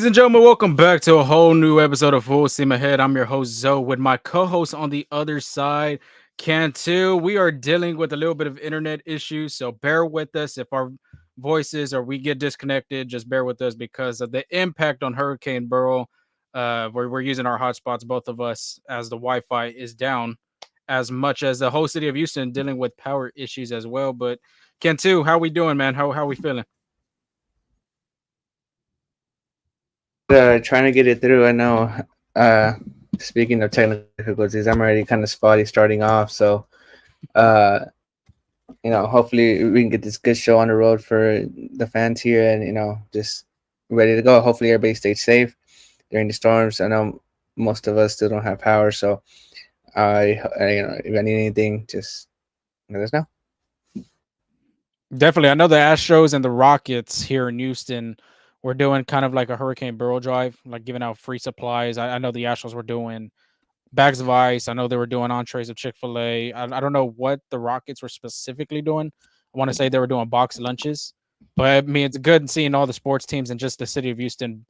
Ladies and gentlemen, welcome back to a whole new episode of Full Steam Ahead. I'm your host, Zoe, with my co host on the other side, Cantu. We are dealing with a little bit of internet issues, so bear with us if our voices or we get disconnected. Just bear with us because of the impact on Hurricane Burrow. We're using our hotspots, both of us, as the Wi Fi is down, as much as the whole city of Houston dealing with power issues as well. But Cantu, how we doing, man? How we feeling? Trying to get it through. I know. Uh, Speaking of technical difficulties, I'm already kind of spotty starting off. So, uh, hopefully we can get this good show on the road for the fans here, and just ready to go. Hopefully everybody stays safe during the storms. I know most of us still don't have power, so if I need anything, just let us know. Definitely. I know the Astros and the Rockets here in Houston were doing kind of like a Hurricane Burrow drive, like giving out free supplies. I know the Astros were doing bags of ice. I know they were doing entrees of Chick-fil-A. I don't know what the Rockets were specifically doing. I want to say they were doing box lunches. But I mean, it's good seeing all the sports teams and just the city of Houston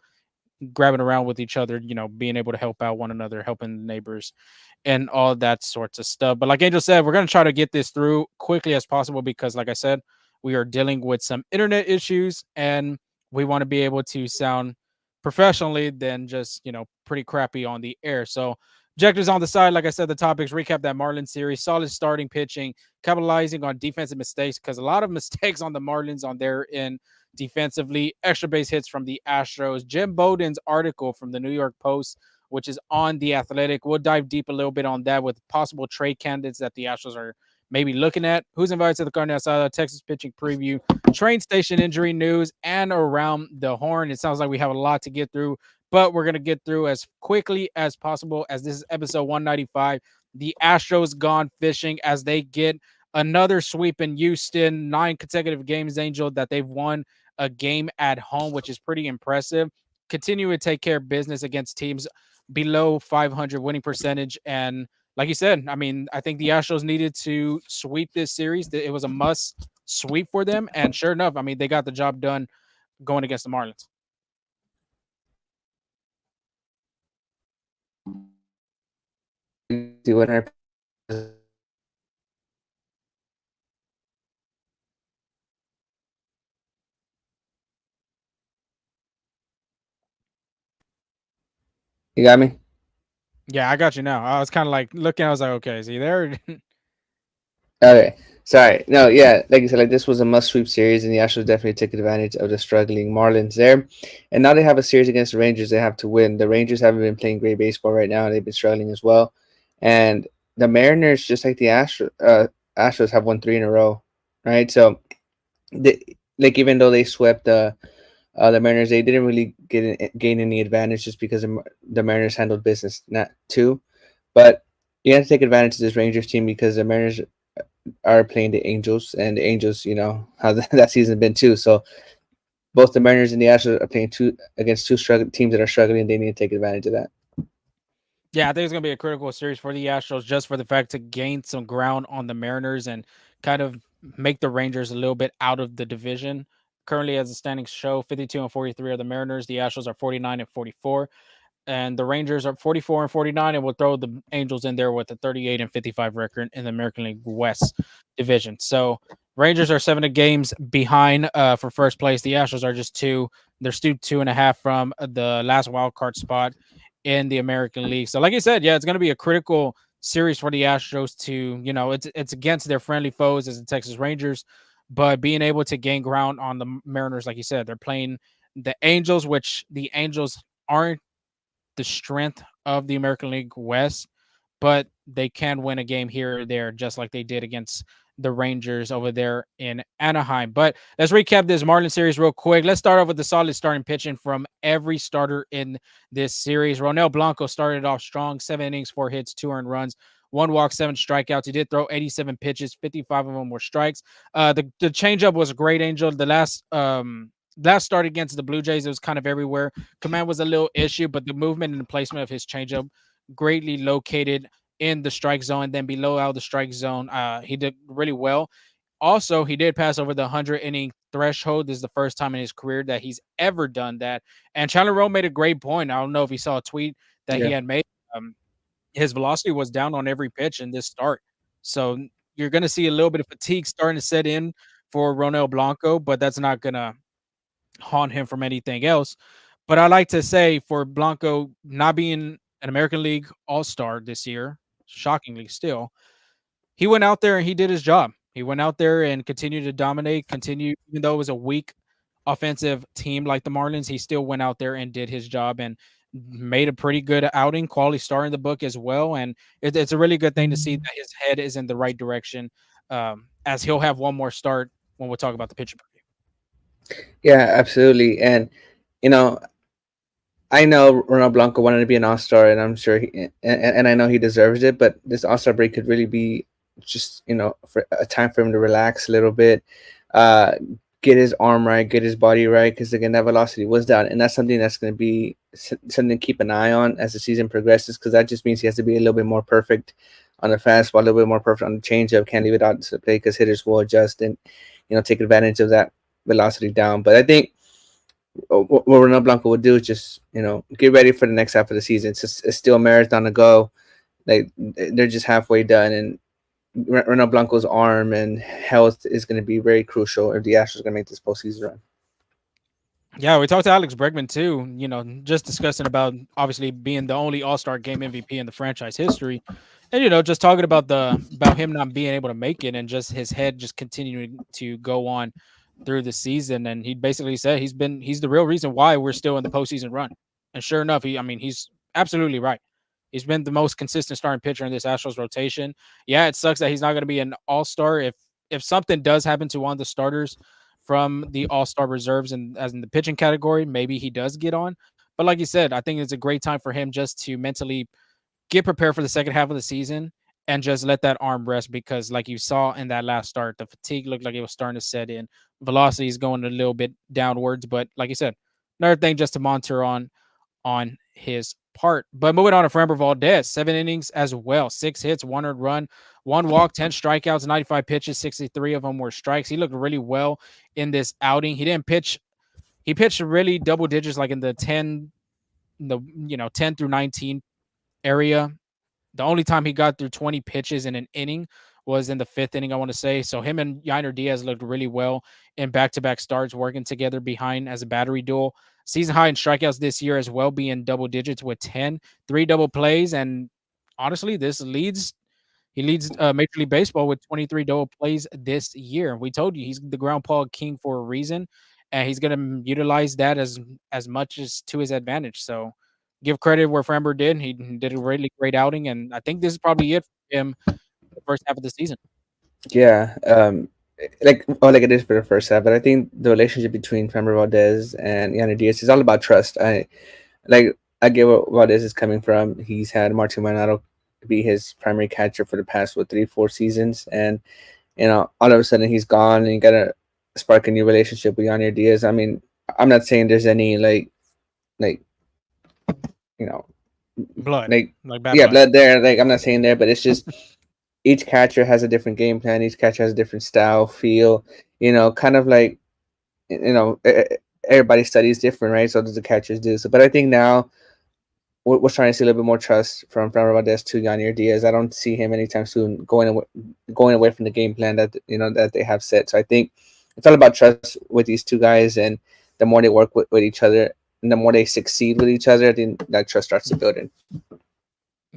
grabbing around with each other, being able to help out one another, helping neighbors, and all that sorts of stuff. But like Angel said, we're going to try to get this through quickly as possible because, like I said, we are dealing with some internet issues and we want to be able to sound professionally than just, pretty crappy on the air. So, objectives on the side, like I said, the topics recap that Marlins series, solid starting pitching, capitalizing on defensive mistakes because a lot of mistakes on the Marlins on their end defensively, extra base hits from the Astros. Jim Bowden's article from the New York Post, which is on the Athletic. We'll dive deep a little bit on that with possible trade candidates that the Astros are maybe looking at. Who's invited to the Carne Asada, Texas pitching preview, train station injury news, and around the horn. It sounds like we have a lot to get through, but we're going to get through as quickly as possible as this is episode 195. The Astros gone fishing as they get another sweep in Houston, 9 consecutive games, Angel, that they've won a game at home, which is pretty impressive. Continue to take care of business against teams below 500 winning percentage. And like you said, I mean, I think the Astros needed to sweep this series. It was a must sweep for them. And sure enough, I mean, they got the job done going against the Marlins. Do 100. You got me. Yeah, I got you now. I was kind of like looking, I was like, okay, is he there? Okay. Sorry. No, yeah, like you said, like this was a must sweep series, and the Astros definitely took advantage of the struggling Marlins there. And now they have a series against the Rangers they have to win. The Rangers haven't been playing great baseball right now, and they've been struggling as well. And the Mariners, just like the Astros, have won three in a row, right? So, they, like even though they swept the Mariners, they didn't really gain any advantage just because the Mariners handled business not too. But you have to take advantage of this Rangers team because the Mariners are playing the Angels, and the Angels, how that season been too. So both the Mariners and the Astros are playing two against two teams that are struggling. They need to take advantage of that. Yeah, I think it's going to be a critical series for the Astros just for the fact to gain some ground on the Mariners and kind of make the Rangers a little bit out of the division. Currently, as the standings show, 52 and 43 are the Mariners. The Astros are 49 and 44. And the Rangers are 44 and 49, and we'll throw the Angels in there with a 38 and 55 record in the American League West division. So Rangers are 7 games behind for first place. The Astros are just two. They're still 2.5 from the last wild card spot in the American League. So, like I said, yeah, it's going to be a critical series for the Astros to, it's against their friendly foes as the Texas Rangers, but being able to gain ground on the Mariners, like you said, they're playing the Angels, which the Angels aren't the strength of the American League West, but they can win a game here or there, just like they did against the Rangers over there in Anaheim. But let's recap this Marlins series real quick. Let's start off with the solid starting pitching from every starter in this series. Ronel Blanco started off strong, 7 innings, 4 hits, 2 earned runs. 1 walk, 7 strikeouts. He did throw 87 pitches, 55 of them were strikes. The changeup was a great, Angel. The last start against the Blue Jays, it was kind of everywhere. Command was a little issue, but the movement and the placement of his changeup greatly located in the strike zone. Then below out the strike zone, he did really well. Also, he did pass over the 100 inning threshold. This is the first time in his career that he's ever done that. And Chandler Rowe made a great point. I don't know if he saw a tweet that he Yeah. had made. Um, his velocity was down on every pitch in this start. So you're going to see a little bit of fatigue starting to set in for Ronel Blanco, but that's not going to haunt him from anything else. But I like to say for Blanco not being an American League All Star this year, shockingly still, he went out there and he did his job. He went out there and continued to dominate, continue even though it was a weak offensive team like the Marlins, he still went out there and did his job and made a pretty good outing, quality star in the book as well. And it's a really good thing to see that his head is in the right direction. As he'll have one more start when we'll talk about the pitching preview. Yeah, absolutely. And you know, I know Ronald Blanco wanted to be an All Star, and I'm sure and I know he deserves it. But this All Star break could really be just for a time for him to relax a little bit, uh, get his arm right, get his body right, because again that velocity was down, and that's something that's going to be something to keep an eye on as the season progresses, because that just means he has to be a little bit more perfect on the fastball, a little bit more perfect on the changeup. Can't leave it out to play because hitters will adjust and take advantage of that velocity down. But I think what Ronel Blanco would do is just get ready for the next half of the season. It's still a marathon to go. Like they're just halfway done, and Ronel Blanco's arm and health is going to be very crucial if the Astros are going to make this postseason run. Yeah, we talked to Alex Bregman too, just discussing about obviously being the only All-Star game MVP in the franchise history. And just talking about him not being able to make it and just his head just continuing to go on through the season. And he basically said he's the real reason why we're still in the postseason run. And sure enough, he's absolutely right. He's been the most consistent starting pitcher in this Astros rotation. Yeah, it sucks that he's not going to be an all-star. If something does happen to one of the starters from the all-star reserves and as in the pitching category, maybe he does get on. But like you said, I think it's a great time for him just to mentally get prepared for the second half of the season and just let that arm rest because, like you saw in that last start, the fatigue looked like it was starting to set in. Velocity is going a little bit downwards, but like you said, another thing just to monitor on his part. But moving on to Framber Valdez, 7 innings as well, 6 hits, 1 earned run, 1 walk, 10 strikeouts, 95 pitches, 63 of them were strikes. He looked really well in this outing. He didn't pitch. He pitched really double digits, like in the 10 through 19 area. The only time he got through 20 pitches in an inning was in the fifth inning, I want to say. So him and Yainer Diaz looked really well in back-to-back starts, working together behind as a battery duel. Season high in strikeouts this year as well, being double digits with 10, 3 double plays. And honestly, he leads Major League Baseball with 23 double plays this year. We told you he's the ground ball king for a reason, and he's going to utilize that as much as to his advantage. So give credit where Framber did. He did a really great outing, and I think this is probably it for him the first half of the season. Yeah, like it is for the first half, but I think the relationship between Framber Valdez and Yanni Diaz is all about trust. I get where Valdez is coming from. He's had Martin Maldonado be his primary catcher for the past 3-4 seasons, and all of a sudden he's gone, and you gotta spark a new relationship with Yanni Diaz. I mean, I'm not saying there's any like you know Blood, like like bad yeah, blood. blood there. Like I'm not saying there, but it's just each catcher has a different game plan. Each catcher has a different style, feel. Kind of like everybody studies different, right? So does the catchers do. So, but I think now we're trying to see a little bit more trust from Framber Valdez to Yanier Diaz. I don't see him anytime soon going away from the game plan that they have set. So I think it's all about trust with these two guys, and the more they work with each other, and the more they succeed with each other, I think that trust starts to build in.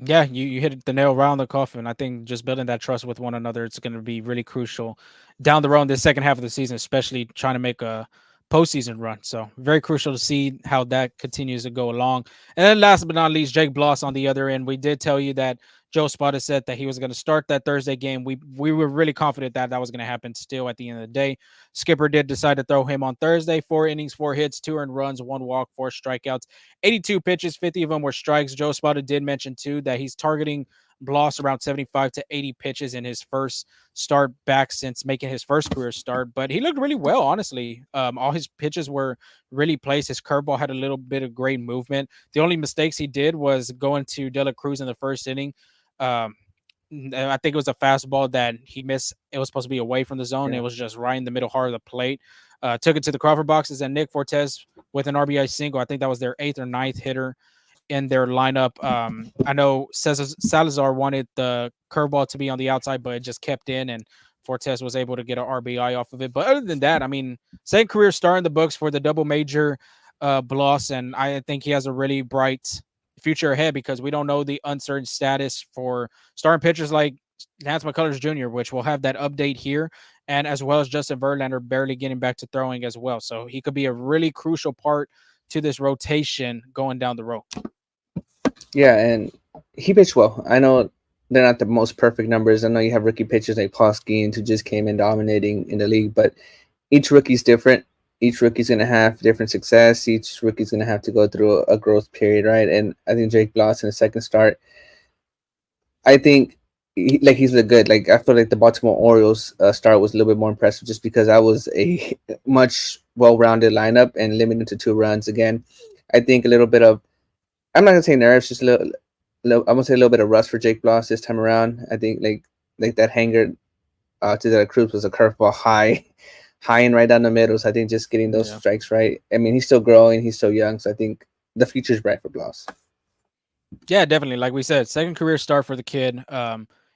Yeah, you hit the nail right on the coffin. I think just building that trust with one another, it's going to be really crucial down the road in this second half of the season, especially trying to make a postseason run. So very crucial to see how that continues to go along. And then last but not least, Jake Bloss on the other end. We did tell you that Joe Spada said that he was going to start that Thursday game. We were really confident that that was going to happen still at the end of the day. Skipper did decide to throw him on Thursday. 4 innings, 4 hits, 2 earned runs, 1 walk, 4 strikeouts. 82 pitches, 50 of them were strikes. Joe Spada did mention too that he's targeting Bloss around 75 to 80 pitches in his first start back since making his first career start. But he looked really well, honestly. All his pitches were really placed. His curveball had a little bit of great movement. The only mistakes he did was going to De La Cruz in the first inning. Um, I think it was a fastball that he missed. It was supposed to be away from the zone. Yeah. It was just right in the middle heart of the plate. Took it to the Crawford boxes, and Nick Fortes with an RBI single. I think that was their eighth or ninth hitter in their lineup. I know Salazar wanted the curveball to be on the outside, but it just kept in, and Fortes was able to get an RBI off of it. But other than that, I mean, second career star in the books for the double major Bloss, and I think he has a really bright future ahead because we don't know the uncertain status for starting pitchers like Lance McCullers Jr., which will have that update here, and as well as Justin Verlander barely getting back to throwing as well. So he could be a really crucial part to this rotation going down the road. Yeah, and he pitched well. I know they're not the most perfect numbers. I know you have rookie pitchers like Paul Skeens who just came in dominating in the league, but each rookie's different. Each rookie's going to have different success. Each rookie's going to have to go through a growth period, right? And I think Jake Bloss in the second start, I think he's looked good. Like I feel like the Baltimore Orioles start was a little bit more impressive just because that was a much well-rounded lineup and limited to 2 runs. Again, I think a little bit of, I'm not gonna say nerves, just a little, I'm gonna say a little bit of rust for Jake Bloss this time around. I think like that hanger to the Cruz was a curveball high and right down the middle. So I think just getting those strikes right. I mean, he's still growing, he's still young, so I think the future's bright for Bloss. Yeah, definitely. Like we said, second career start for the kid.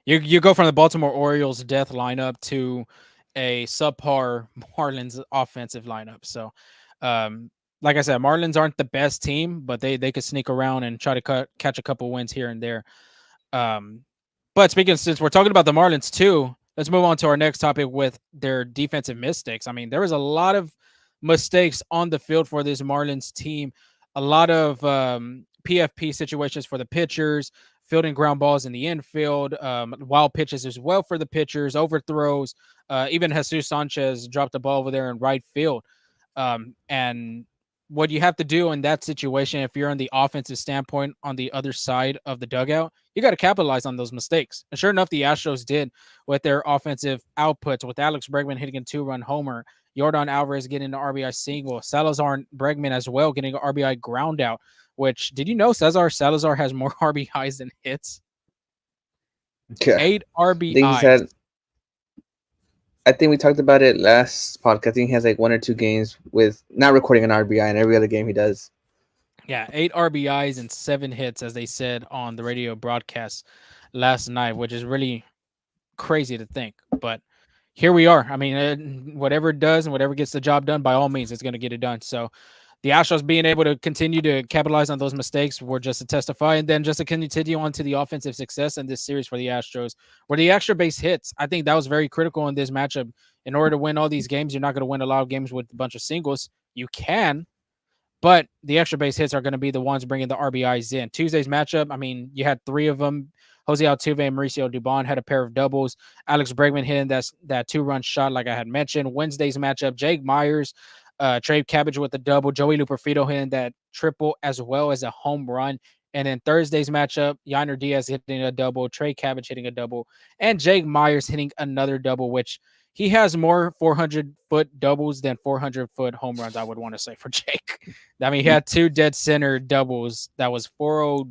You go from the Baltimore Orioles death lineup to a subpar Marlins offensive lineup. So, like I said, Marlins aren't the best team, but they could sneak around and try to catch a couple wins here and there. But speaking, since we're talking about the Marlins too, let's move on to our next topic with their defensive mistakes. I mean, there was a lot of mistakes on the field for this Marlins team. A lot of PFP situations for the pitchers, fielding ground balls in the infield, wild pitches as well for the pitchers, overthrows. Even Jesus Sanchez dropped the ball over there in right field. And what you have to do in that situation, if you're on the offensive standpoint on the other side of the dugout, you got to capitalize on those mistakes. And sure enough, the Astros did with their offensive outputs, with Alex Bregman hitting a 2-run homer, Yordan Alvarez getting an RBI single, Salazar and Bregman as well getting an RBI ground out. Which, did you know Salazar has more RBIs than hits? Yeah. 8 RBIs. I think we talked about it last podcast. I think he has like 1 or 2 games with not recording an RBI, and every other game he does. Yeah, 8 RBIs and 7 hits, as they said on the radio broadcast last night, which is really crazy to think. But here we are. I mean, whatever it does and whatever gets the job done, by all means, it's going to get it done. So the Astros being able to continue to capitalize on those mistakes were just to testify, and then just to continue on to the offensive success in this series for the Astros, where the extra base hits. I think that was very critical in this matchup. In order to win all these games, you're not going to win a lot of games with a bunch of singles. You can, but the extra base hits are going to be the ones bringing the RBIs in. Tuesday's matchup, I mean, you had 3 of them. Jose Altuve and Mauricio Dubon had a pair of doubles. Alex Bregman hitting that 2-run shot, like I had mentioned. Wednesday's matchup, Jake Myers, Trey Cabbage with a double, Joey Luperfido hitting that triple as well as a home run. And then Thursday's matchup, Yainer Diaz hitting a double, Trey Cabbage hitting a double, and Jake Myers hitting another double, which he has more 400-foot doubles than 400-foot home runs, I would want to say, for Jake. I mean, he had 2 dead center doubles. That was 40.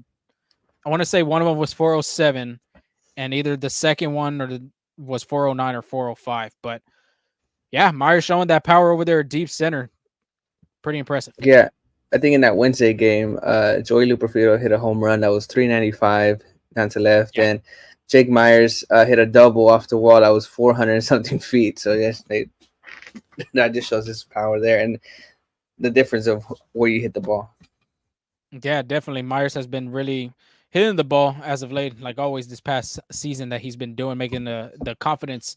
I want to say one of them was 407, and either the second one was 409 or 405. But yeah, Myers showing that power over there at deep center. Pretty impressive. Yeah, I think in that Wednesday game, Joey Luperfido hit a home run that was 395 down to left, and Jake Myers hit a double off the wall that was 400 and something feet. So yes, that just shows his power there and the difference of where you hit the ball. Yeah, definitely. Myers has been really hitting the ball as of late, like always this past season that he's been doing, making the confidence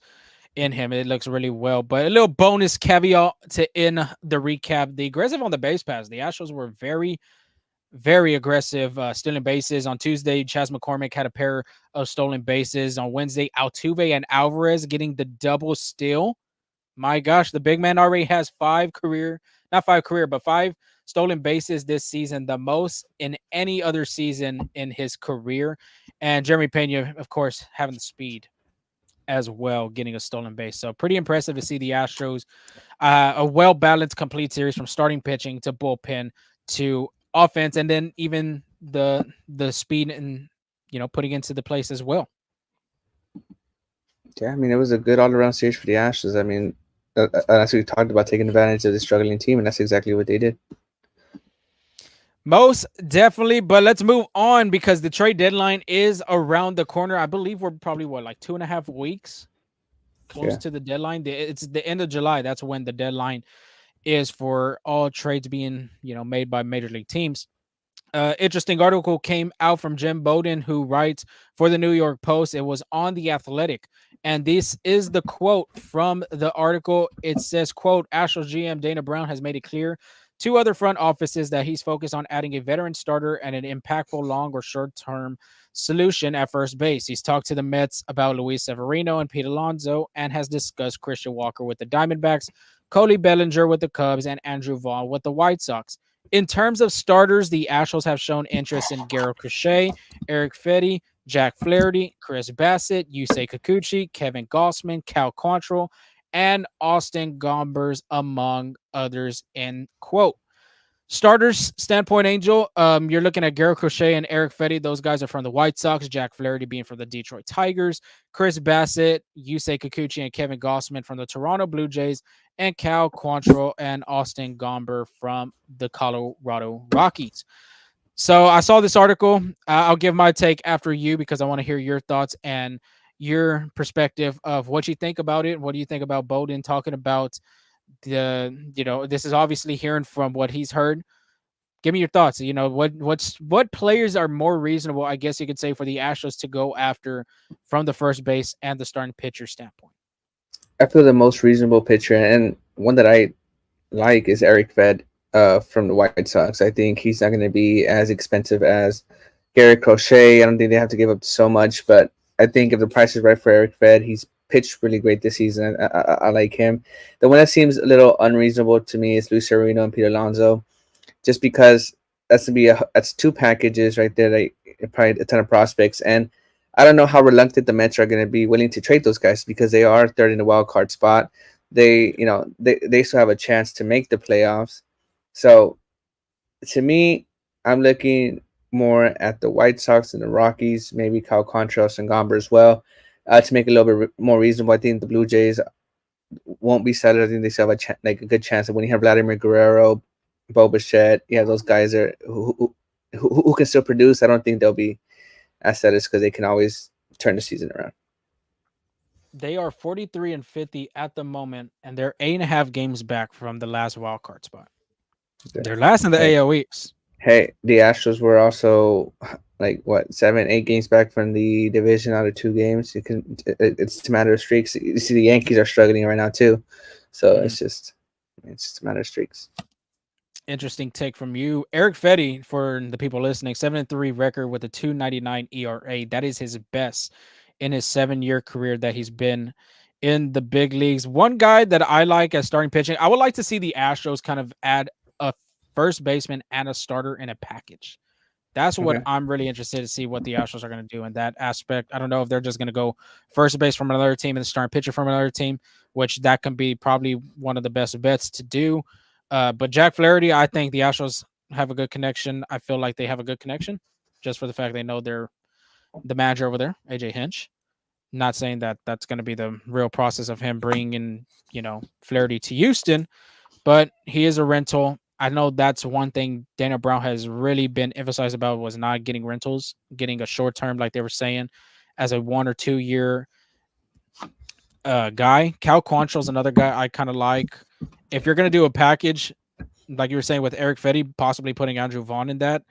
in him. It looks really well. But a little bonus caveat to end the recap: the aggressive on the base pass. The Astros were very, very aggressive, stealing bases. On Tuesday, Chas McCormick had a pair of stolen bases. On Wednesday, Altuve and Alvarez getting the double steal. My gosh, the big man already has 5 stolen bases this season, the most in any other season in his career. And Jeremy Pena, of course, having the speed as well, getting a stolen base. So pretty impressive to see the Astros, a well-balanced, complete series from starting pitching to bullpen to offense, and then even the speed and putting into the place as well. Yeah, I mean, it was a good all around series for the Astros. I mean, as we talked about taking advantage of the struggling team, and that's exactly what they did. Most definitely, but let's move on because the trade deadline is around the corner. I believe we're probably like 2.5 weeks close Yeah. to the deadline. It's the end of July. That's when the deadline is for all trades being made by major league teams. Interesting article came out from Jim Bowden, who writes for the New York Post. It was on the Athletic, and this is the quote from the article. It says, "Quote: Astros GM Dana Brown has made it clear to other front offices that he's focused on adding a veteran starter and an impactful long or short term solution at first base. He's talked to the Mets about Luis Severino and Pete Alonso, and has discussed Christian Walker with the Diamondbacks, Cody Bellinger with the Cubs, and Andrew Vaughn with the White Sox." In terms of starters, the Astros have shown interest in Garrett Crochet, Eric Fetty, Jack Flaherty, Chris Bassett, Yusei Kikuchi, Kevin Gossman, Cal Quantrill, and Austin Gombers, among others, end quote. Starters standpoint, Angel, you're looking at Garrett Crochet and Eric Fetty. Those guys are from the White Sox. Jack Flaherty being from the Detroit Tigers. Chris Bassett, Yusei Kikuchi, and Kevin Gossman from the Toronto Blue Jays. And Cal Quantrill and Austin Gomber from the Colorado Rockies. So I saw this article. I'll give my take after you because I want to hear your thoughts and your perspective of what you think about it. What do you think about Bowden talking about this is obviously hearing from what he's heard. Give me your thoughts. What players are more reasonable, I guess you could say, for the Astros to go after from the first base and the starting pitcher standpoint. I feel the most reasonable pitcher and one that I like is Eric Fed from the White Sox. I think he's not going to be as expensive as Garrett Crochet. I don't think they have to give up so much, but I think if the price is right for Eric Fed, he's pitched really great this season. I like him. The one that seems a little unreasonable to me is Luis Sereno and Pete Alonso, just because that's two packages right there. Like probably a ton of prospects, and I don't know how reluctant the Mets are going to be willing to trade those guys because they are third in the wild card spot. They still have a chance to make the playoffs. So to me, I'm looking more at the White Sox and the Rockies, maybe Cal Contras and Gomber as well, to make it a little bit more reasonable. I think the Blue Jays won't be settled. I think they still have a good chance. And when you have Vladimir Guerrero, Bo Bichette, you have those guys are who can still produce. I don't think they'll be as settled because they can always turn the season around. They are 43-50 at the moment, and they're 8.5 games back from the last wild card spot. They're last in the Hey, AL East. hey, the Astros were also like what 7, 8 games back from the division out of 2 games. It's a matter of streaks. You see, the Yankees are struggling right now too, so Mhm. it's just a matter of streaks. Interesting take from you. Eric Fetty, for the people listening, 7-3 record with a 2.99 ERA. That is his best in his 7-year career that he's been in the big leagues. One guy that I like as starting pitching, I would like to see the Astros kind of add a first baseman and a starter in a package. That's what Okay. I'm really interested to see what the Astros are going to do in that aspect. I don't know if they're just going to go first base from another team and starting pitcher from another team, which that can be probably one of the best bets to do. But Jack Flaherty, I think the Astros have a good connection. I feel like they have a good connection just for the fact they know they're the manager over there, AJ Hinch. Not saying that that's going to be the real process of him bringing, Flaherty to Houston, but he is a rental. I know that's one thing Dana Brown has really been emphasized about was not getting rentals, getting a short term, like they were saying, as a 1 or 2 year guy. Cal Quantrill's another guy I kind of like. If you're going to do a package, like you were saying with Eric Fetty, possibly putting Andrew Vaughn in that,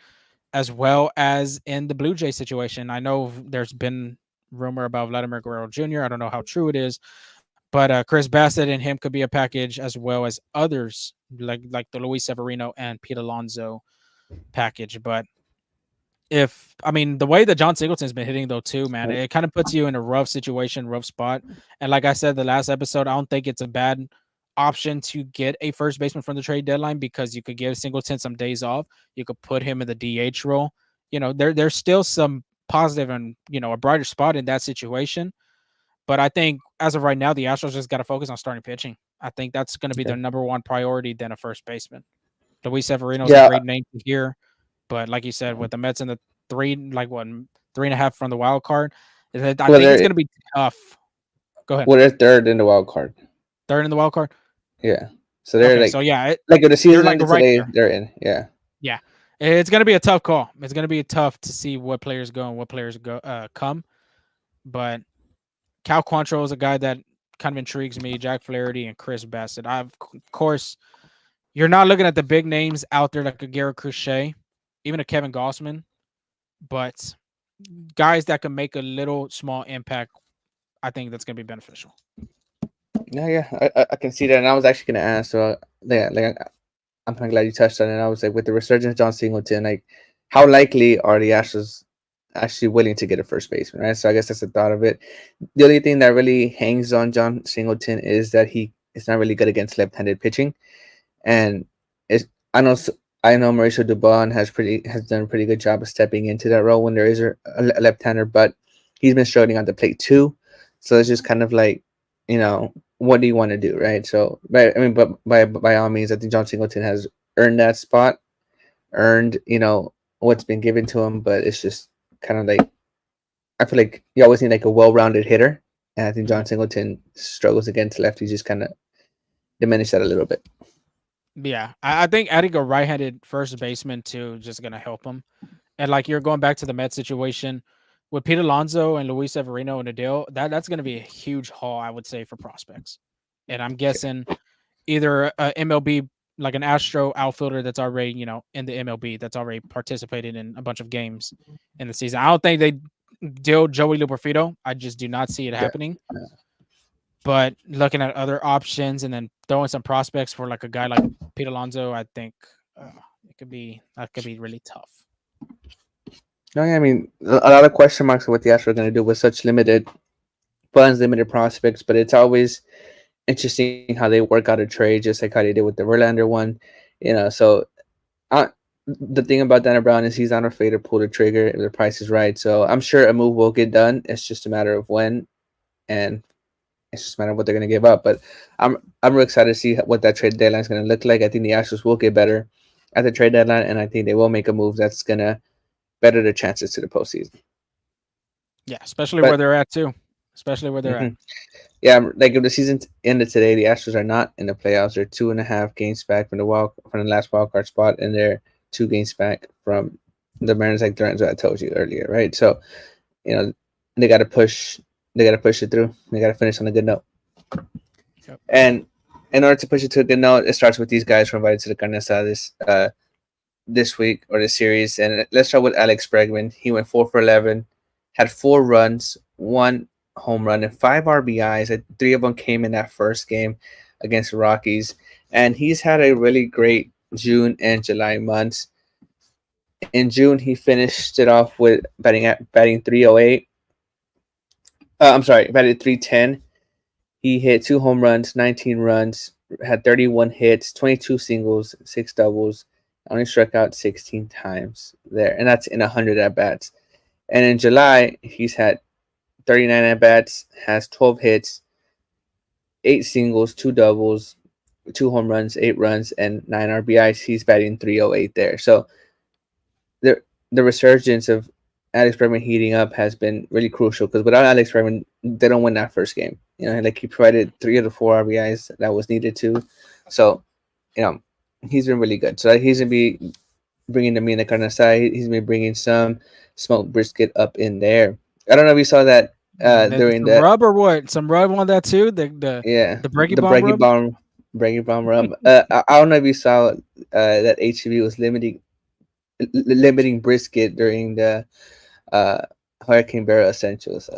as well as in the Blue Jay situation. I know there's been rumor about Vladimir Guerrero Jr. I don't know how true it is, but Chris Bassett and him could be a package, as well as others like the Luis Severino and Pete Alonso package. But the way that John Singleton's been hitting though too, man, it kind of puts you in a rough situation, rough spot. And like I said the last episode, I don't think it's a bad option to get a first baseman from the trade deadline because you could give Singleton some days off. You could put him in the DH role. There's still some positive and a brighter spot in that situation. But I think as of right now, the Astros just got to focus on starting pitching. I think that's going to be Okay. their number one priority than a first baseman. Luis Severino is a Yeah. great name to hear, but like you said, with the Mets in the three, like what 3.5 from the wild card, I Well, think it's there going to be tough. Go ahead. Well, they're third in the wild card. Third in the wild card. Yeah. So they're Okay, so yeah, like if the they're season like ended right today, there. they're in. Yeah. Yeah, it's gonna be a tough call. It's gonna be tough to see what players go and what players go come. But Cal Quantrill is a guy that kind of intrigues me. Jack Flaherty and Chris Bassett. Of course, you're not looking at the big names out there like a Garrett Crochet, even a Kevin Gossman, but guys that can make a little small impact. I think that's gonna be beneficial. Yeah, I can see that, and I was actually gonna ask. So yeah, I'm kind of glad you touched on it. I was like, with the resurgence of John Singleton, like, how likely are the Astros actually willing to get a first baseman, right? So I guess that's the thought of it. The only thing that really hangs on John Singleton is that he is not really good against left-handed pitching, and it's I know I know Mauricio Dubon has done a pretty good job of stepping into that role when there is a left-hander, but he's been struggling on the plate too. So it's just kind of like, what do you want to do, right? So, but by all means, I think John Singleton has earned that spot, earned what's been given to him, but it's just kind of like, I feel like you always need like a well-rounded hitter, and I think John Singleton struggles against lefties, just kind of diminish that a little bit. Yeah, I think adding a right-handed first baseman too just gonna help him. And like you're going back to the Mets situation with Pete Alonso and Luis Severino and Adele, that's gonna be a huge haul, I would say, for prospects. And I'm guessing either a MLB like an Astro outfielder that's already in the MLB that's already participated in a bunch of games in the season. I don't think they deal Joey Luperfido. I just do not see it Yeah. happening. But looking at other options and then throwing some prospects for like a guy like Pete Alonso, I think that could be really tough. No, yeah, I mean, a lot of question marks of what the Astros are going to do with such limited funds, limited prospects, but it's always interesting how they work out a trade, just like how they did with the Verlander one. So uh, the thing about Dana Brown is he's not afraid to pull the trigger if the price is right. So I'm sure a move will get done. It's just a matter of when, and it's just a matter of what they're going to give up. But I'm real excited to see what that trade deadline is going to look like. I think the Astros will get better at the trade deadline, and I think they will make a move that's going to better their chances to the postseason. Yeah, especially But where they're at too. Especially where they're at. mhm. Yeah, like if the season ended today, the Astros are not in the playoffs. They're 2.5 games back from the last wild card spot, and they're 2 games back from the Mariners, like Lorenzo I told you earlier, right? So you know they got to push. They got to push it through. They got to finish on a good note. Yep. And in order to push it to a good note, it starts with these guys who are invited to the Carne Asada this week or this series. And let's start with Alex Bregman. He went 4 for 11, had 4 runs, 1 home run, and 5 RBIs. And 3 of them came in that first game against the Rockies. And he's had a really great June and July months. In June, he finished it off with batting 308. I'm sorry, batted 310. He hit 2 home runs, 19 runs, had 31 hits, 22 singles, 6 doubles. Only struck out 16 times there, and that's in 100 at bats. And in July, he's had 39 at bats, has 12 hits, 8 singles, 2 doubles, 2 home runs, 8 runs, and 9 RBIs. He's batting 308 there. So the resurgence of Alex Bregman heating up has been really crucial, because without Alex Bregman, they don't win that first game. Like he provided 3 of the 4 RBIs that was needed to. So, he's been really good. So he's gonna be bringing the meat in the carne asada. He's been bringing some smoked brisket up in there. I don't know if you saw that during Some that. rub or what? Some rub on that too. Yeah, The Breggy the Bomb rub. Breggy Bomb rub. I don't know if you saw that HEB was limiting brisket during the uh, Hurricane Barrel Essentials.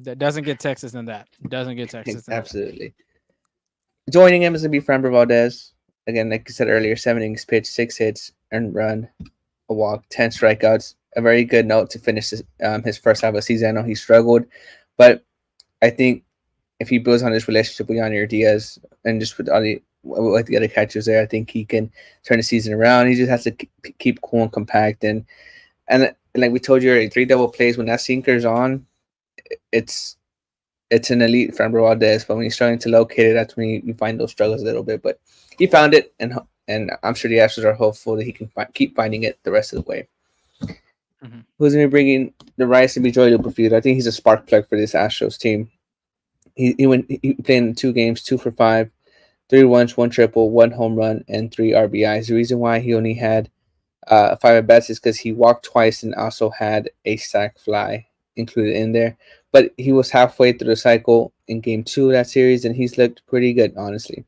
That doesn't get Texas than that. Doesn't get Texas than that. Absolutely. Joining him is going to be Framber Valdez. Again, like I said earlier, 7 innings pitched, 6 hits, earned run, a walk, 10 strikeouts. A very good note to finish his first half of the season. I know he struggled, but I think if he builds on his relationship with Yanier Diaz and just with the other catchers there, I think he can turn the season around. He just has to keep cool and compact, and like we told you already, 3 double plays when that sinker's on, it's an elite Framber Valdez. But when you're starting to locate it, that's when you find those struggles a little bit. But he found it, and I'm sure the Astros are hopeful that he can keep finding it the rest of the way. Who's going to be bringing the rise to be Joey Luperfield? I think he's a spark plug for this Astros team. He played in 2 games, 2 for 5, 3 runs, 1 triple, 1 home run, and 3 RBIs. The reason why he only had 5 at bats is because he walked twice and also had a sac fly included in there. But he was halfway through the cycle in game 2 of that series, and he's looked pretty good, honestly.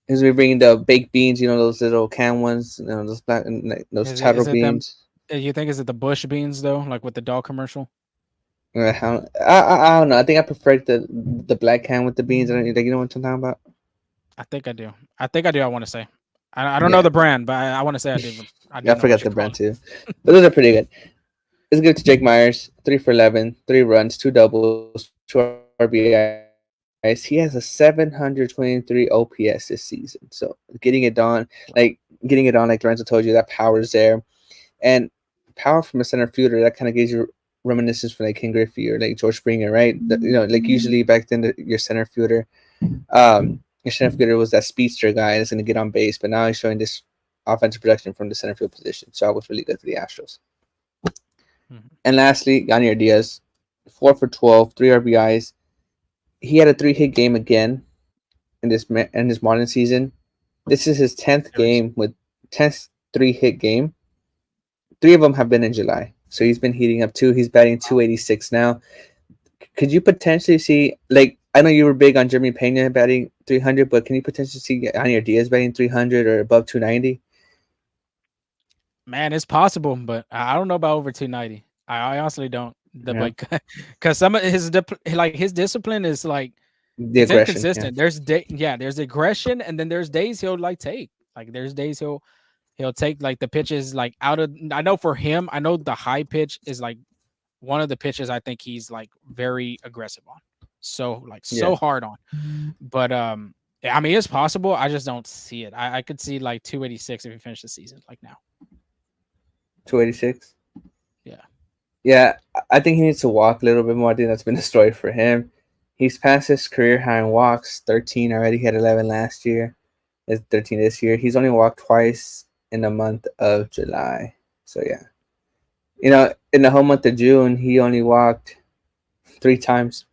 As we bringing the baked beans, those little can ones, those black, those taro Is it them? beans. You think is it the bush beans though, like with the dog commercial? I don't know. I think I prefer the black can with the beans. I don't like. You know what I'm talking about? I think I do. I think I do. I want to say. I don't know Yeah, the brand, but I want to say I do. I yeah. do I know what forgot you the call brand it. too, but those are pretty good. Let's give it to Jake Myers. 3 for 11, 3 runs, 2 doubles, 2 RBIs. He has a 723 OPS this season. So getting it on, like Lorenzo told you, that power is there, and power from a center fielder that kind of gives you reminiscence from like King Griffey or like George Springer, right? Like usually back then, your center fielder was that speedster guy that's going to get on base, but now he's showing this offensive production from the center field position. So I was really good for the Astros. Mhm. And lastly, Yanier Diaz, 4 for 12, 3 RBIs. He had a 3-hit game again in this Marlins season. This is his 10th Series. game with 10th 3-hit game. 3 of them have been in July, so he's been heating up too. He's batting 286 now. Could you potentially see, like, I know you were big on Jeremy Pena batting 300, but can you potentially see Yanier Diaz batting 300 or above 290? Man, it's possible, but I don't know about over 290. I honestly don't. The Yeah, like because some of like his discipline is like the it's aggression. Yeah, inconsistent. There's aggression, and then there's days he'll like take like there's days he'll take like the pitches like out of. I know for him, I know the high pitch is like one of the pitches I think he's like very aggressive on, so like yeah, so hard on. But yeah, I mean it's possible. I just don't see it. I could see like 286 if he finished the season like now. 286. Yeah. Yeah, I think he needs to walk a little bit more. I think that's been the story for him. He's passed his career high in walks, 13 already. He had 11 last year. It's 13 this year. He's only walked twice in the month of July. So yeah, in the whole month of June, he only walked 3 times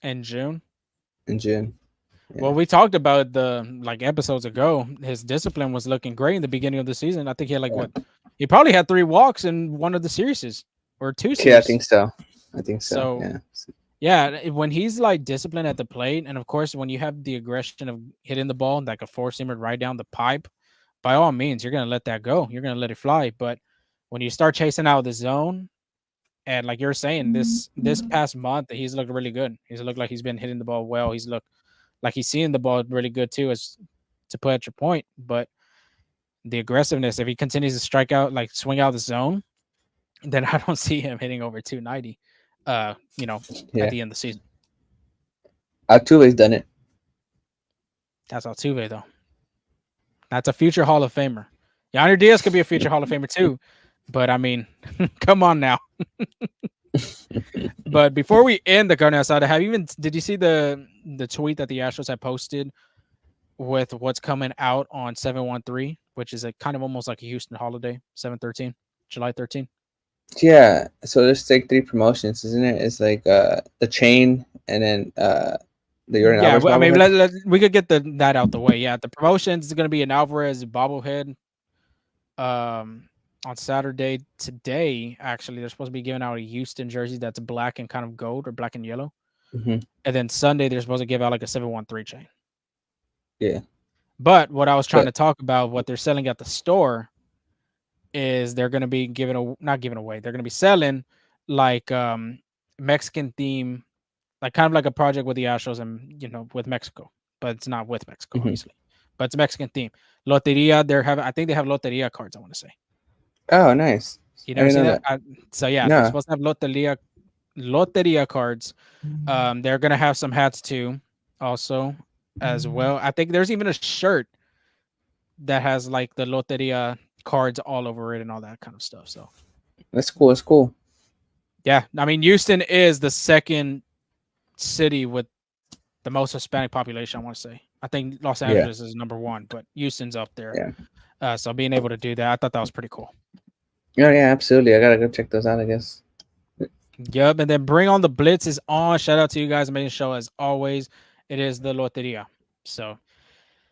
In June. in June. Well, Yeah, we talked about the like episodes ago. His discipline was looking great in the beginning of the season. I think he had like yeah, what he probably had 3 walks in one of the series or 2 yeah. I series. think so. I think so. So Yeah, yeah, when he's like disciplined at the plate, and of course when you have the aggression of hitting the ball like a four-seamer right down the pipe, by all means you're gonna let that go. You're gonna let it fly. But when you start chasing out the zone, and like you're saying, this past month he's looked really good. He's looked like he's been hitting the ball well. He's looked like he's seeing the ball really good too, as to put at your point. But the aggressiveness, if he continues to strike out, like swing out the zone, then I don't see him hitting over 290. At yeah. the end of the season. Altuve's done it. That's Altuve though. That's a future Hall of Famer. Yonder Diaz could be a future Hall of Famer too. But I mean, come on now. But before we end the Carne Asada, did you see the tweet that the Astros had posted with what's coming out on 713, which is a kind of almost like a Houston holiday, 713, July 13. Yeah. So there's like 3 promotions, isn't it? It's like the chain and then the Yordan Yeah, Alvarez well, I mean, bobblehead. we could get that out the way. Yeah, the promotions is going to be an Alvarez bobblehead. On Saturday today, actually, they're supposed to be giving out a Houston jersey that's black and kind of gold or black and yellow. Hmm. And then Sunday, they're supposed to give out like a 713 chain. Yeah. But what I was trying But to talk about, what they're selling at the store is they're going to be not giving away. They're going to be selling like Mexican theme, like kind of like a project with the Astros and with Mexico, but it's not with Mexico, mhm. obviously. But it's Mexican theme. Loteria, I think they have Loteria cards. I want to say. Oh, nice. You I never didn't see know that? that. So yeah, they're No. supposed to have Loteria cards. They're gonna have some hats too, also as well. I think there's even a shirt that has like the Loteria cards all over it and all that kind of stuff. So That's cool. That's cool. yeah, I mean Houston is the second city with the most Hispanic population. I want to say. I think Los Yeah. Angeles is number one, but Houston's up there. Yeah. So being able to do that, I thought that was pretty cool. Yeah. Yeah. Absolutely. I gotta go check those out. I guess. Yep, and then Bring on the Blitz is on. Shout out to you guys making the show as always. It is the Loteria. So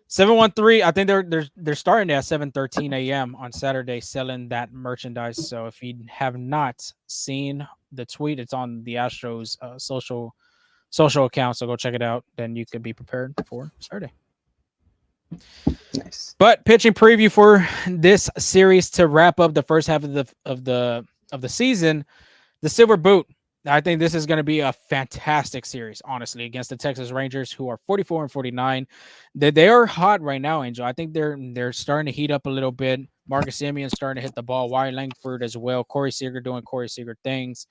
713. I think they're starting at 7:13 a.m. on Saturday selling that merchandise. So if you have not seen the tweet, it's on the Astros social account. So go check it out. Then you could be prepared for Saturday. Nice. But pitching preview for this series to wrap up the first half of the season, the Silver Boot. I think this is going to be a fantastic series, honestly, against the Texas Rangers, who are 44 and 49. They are hot right now, Angel. I think they're starting to heat up a little bit. Marcus Simeon's starting to hit the ball. Wyatt Langford as well. Corey Seager doing Corey Seager things.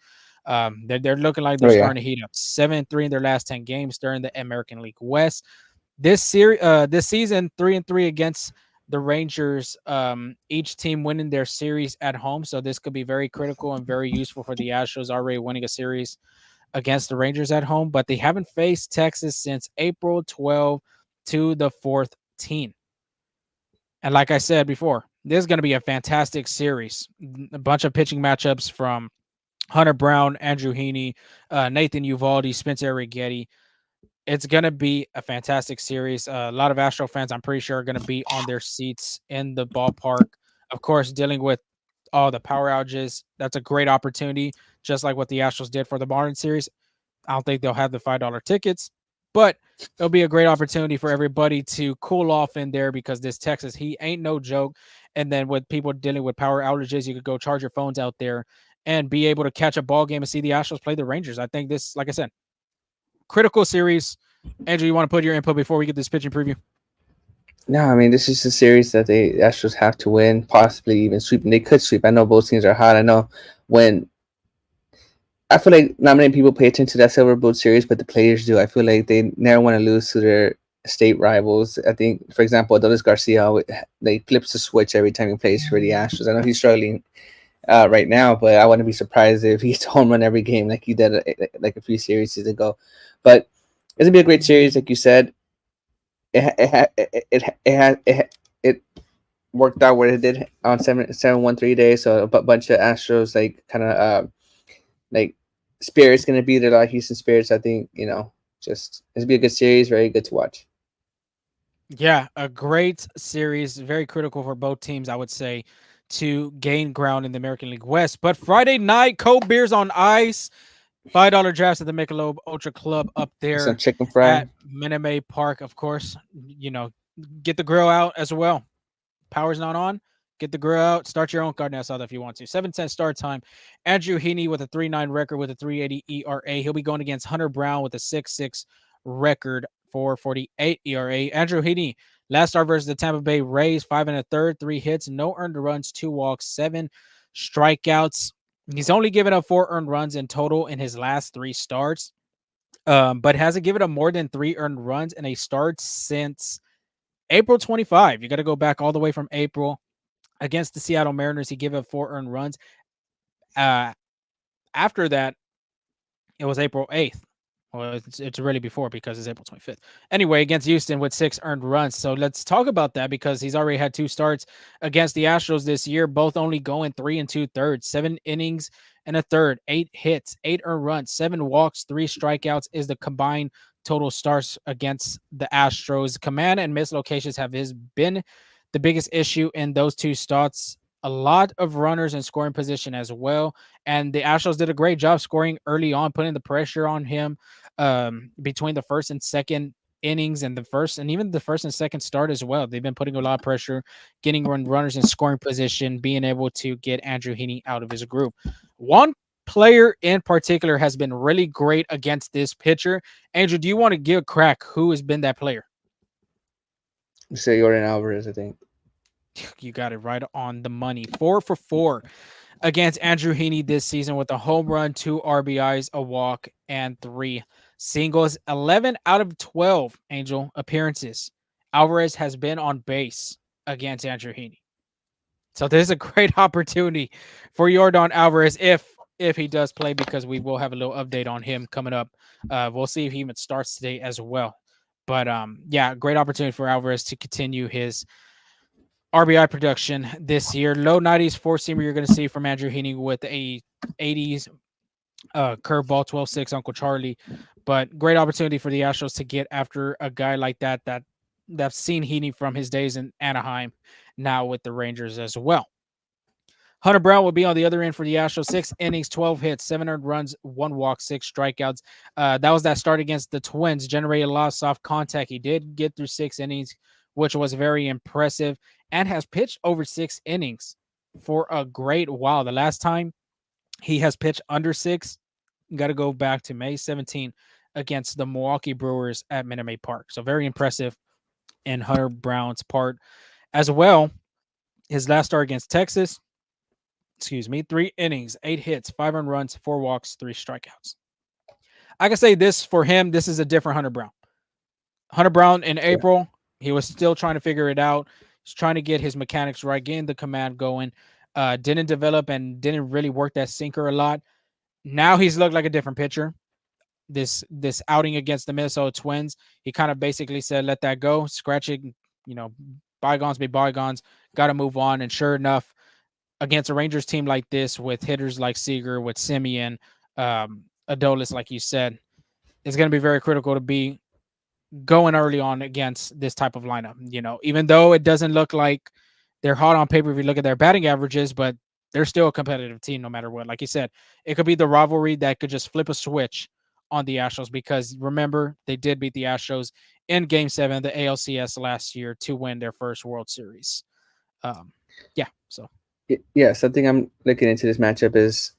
They're looking like Oh they're yeah. starting to heat up. 7-3 in their last 10 games during the American League West. This season, 3-3 against the Rangers, each team winning their series at home. So this could be very critical and very useful for the Astros already winning a series against the Rangers at home. But they haven't faced Texas since April 12 to the 14th. And like I said before, this is going to be a fantastic series. A bunch of pitching matchups from Hunter Brown, Andrew Heaney, Nathan Eovaldi, Spencer Arrighetti. It's going to be a fantastic series. A lot of Astro fans, I'm pretty sure, are going to be on their seats in the ballpark. Of course, dealing with all the power outages, that's a great opportunity, just like what the Astros did for the Marlins series. I don't think they'll have the $5 tickets, but it'll be a great opportunity for everybody to cool off in there because this Texas heat ain't no joke. And then with people dealing with power outages, you could go charge your phones out there and be able to catch a ball game and see the Astros play the Rangers. I think this, like I said, critical series. Andrew, you want to put your input before we get this pitching preview? No, I mean this is a series that the Astros have to win, possibly even sweep, and they could sweep. I know both teams are hot. I know when I feel like not many people pay attention to that Silver Boot series, but the players do. I feel like they never want to lose to their state rivals. I think, for example, Adolis Garcia, they flips the switch every time he plays for the Astros. I know he's struggling right now, but I wouldn't be surprised if he's home run every game like he did like a few series ago. But it's gonna be a great series, like you said. It worked out where it did on 7-1-3 days. So a bunch of Astros like kind of like spirits gonna be there, like Houston Spirits. I think just it's gonna be a good series, very good to watch. Yeah, a great series, very critical for both teams, I would say, to gain ground in the American League West. But Friday night, cold beers on ice, $5 drafts at the Michelob Ultra Club up Some there chicken fry. at Minute Maid Park, of course. Get the grill out as well. Power's not on. Get the grill out. Start your own Carne Asada if you want to. 7:10 start time. Andrew Heaney with a 3.9 record with a 3.80 ERA. He'll be going against Hunter Brown with a 6.6 record, 4.48 ERA. Andrew Heaney, last start versus the Tampa Bay Rays, 5 and a third, 3 hits, no earned runs, 2 walks, 7 strikeouts. He's only given up 4 earned runs in total in his last 3 starts, but hasn't given up more than 3 earned runs in a start since April 25. You got to go back all the way from April. Against the Seattle Mariners, he gave up 4 earned runs. After that, it was April 8th. Well, it's really before because it's April 25th. Anyway, against Houston with 6 earned runs. So let's talk about that because he's already had 2 starts against the Astros this year, both only going 3 2/3, 7 innings and a third, 8 hits, 8 earned runs, 7 walks, 3 strikeouts is the combined total starts against the Astros. Command and miss locations have been the biggest issue in those 2 starts. A lot of runners in scoring position as well. And the Astros did a great job scoring early on, putting the pressure on him between the first and second innings and even the first and second start as well. They've been putting a lot of pressure, getting runners in scoring position, being able to get Andrew Heaney out of his group. One player in particular has been really great against this pitcher. Andrew, do you want to give a crack who has been that player? You say Yordan Alvarez, I think. You got it right on the money. 4 for 4 against Andrew Heaney this season with a home run, 2 RBIs, a walk, and 3 singles. 11 out of 12, Angel, appearances. Alvarez has been on base against Andrew Heaney. So there's a great opportunity for Yordan Alvarez if he does play, because we will have a little update on him coming up. We'll see if he even starts today as well. But yeah, great opportunity for Alvarez to continue his RBI production this year. Low 90s 4-seamer you're going to see from Andrew Heaney with a 80s Curveball 12-6, Uncle Charlie. But great opportunity for the Astros to get after a guy like that's seen Heaney from his days in Anaheim, now with the Rangers as well. Hunter Brown will be on the other end for the Astros. 6 innings, 12 hits, 7 earned runs, 1 walk, 6 strikeouts. That was that start against the Twins. Generated a lot of soft contact. He did get through 6 innings, which was very impressive, and has pitched over 6 innings for a great while. The last time he has pitched under 6, got to go back to May 17 against the Milwaukee Brewers at Minute Maid Park. So very impressive in Hunter Brown's part as well. His last start against Texas, 3 innings, 8 hits, 5 earned runs, 4 walks, 3 strikeouts. I can say this for him, this is a different Hunter Brown. Hunter Brown in April, he was still trying to figure it out. He's trying to get his mechanics right, getting the command going. Didn't develop and didn't really work that sinker a lot. Now he's looked like a different pitcher. This outing against the Minnesota Twins, he kind of basically said, let that go, scratch it, bygones be bygones, got to move on. And sure enough, against a Rangers team like this, with hitters like Seager, with Simeon, Adolis, like you said, it's going to be very critical to be going early on against this type of lineup. Even though it doesn't look like they're hot on paper if you look at their batting averages, but they're still a competitive team no matter what. Like you said, it could be the rivalry that could just flip a switch on the Astros, because remember, they did beat the Astros in Game 7 of the ALCS last year to win their first World Series. So. Yeah, something I'm looking into this matchup is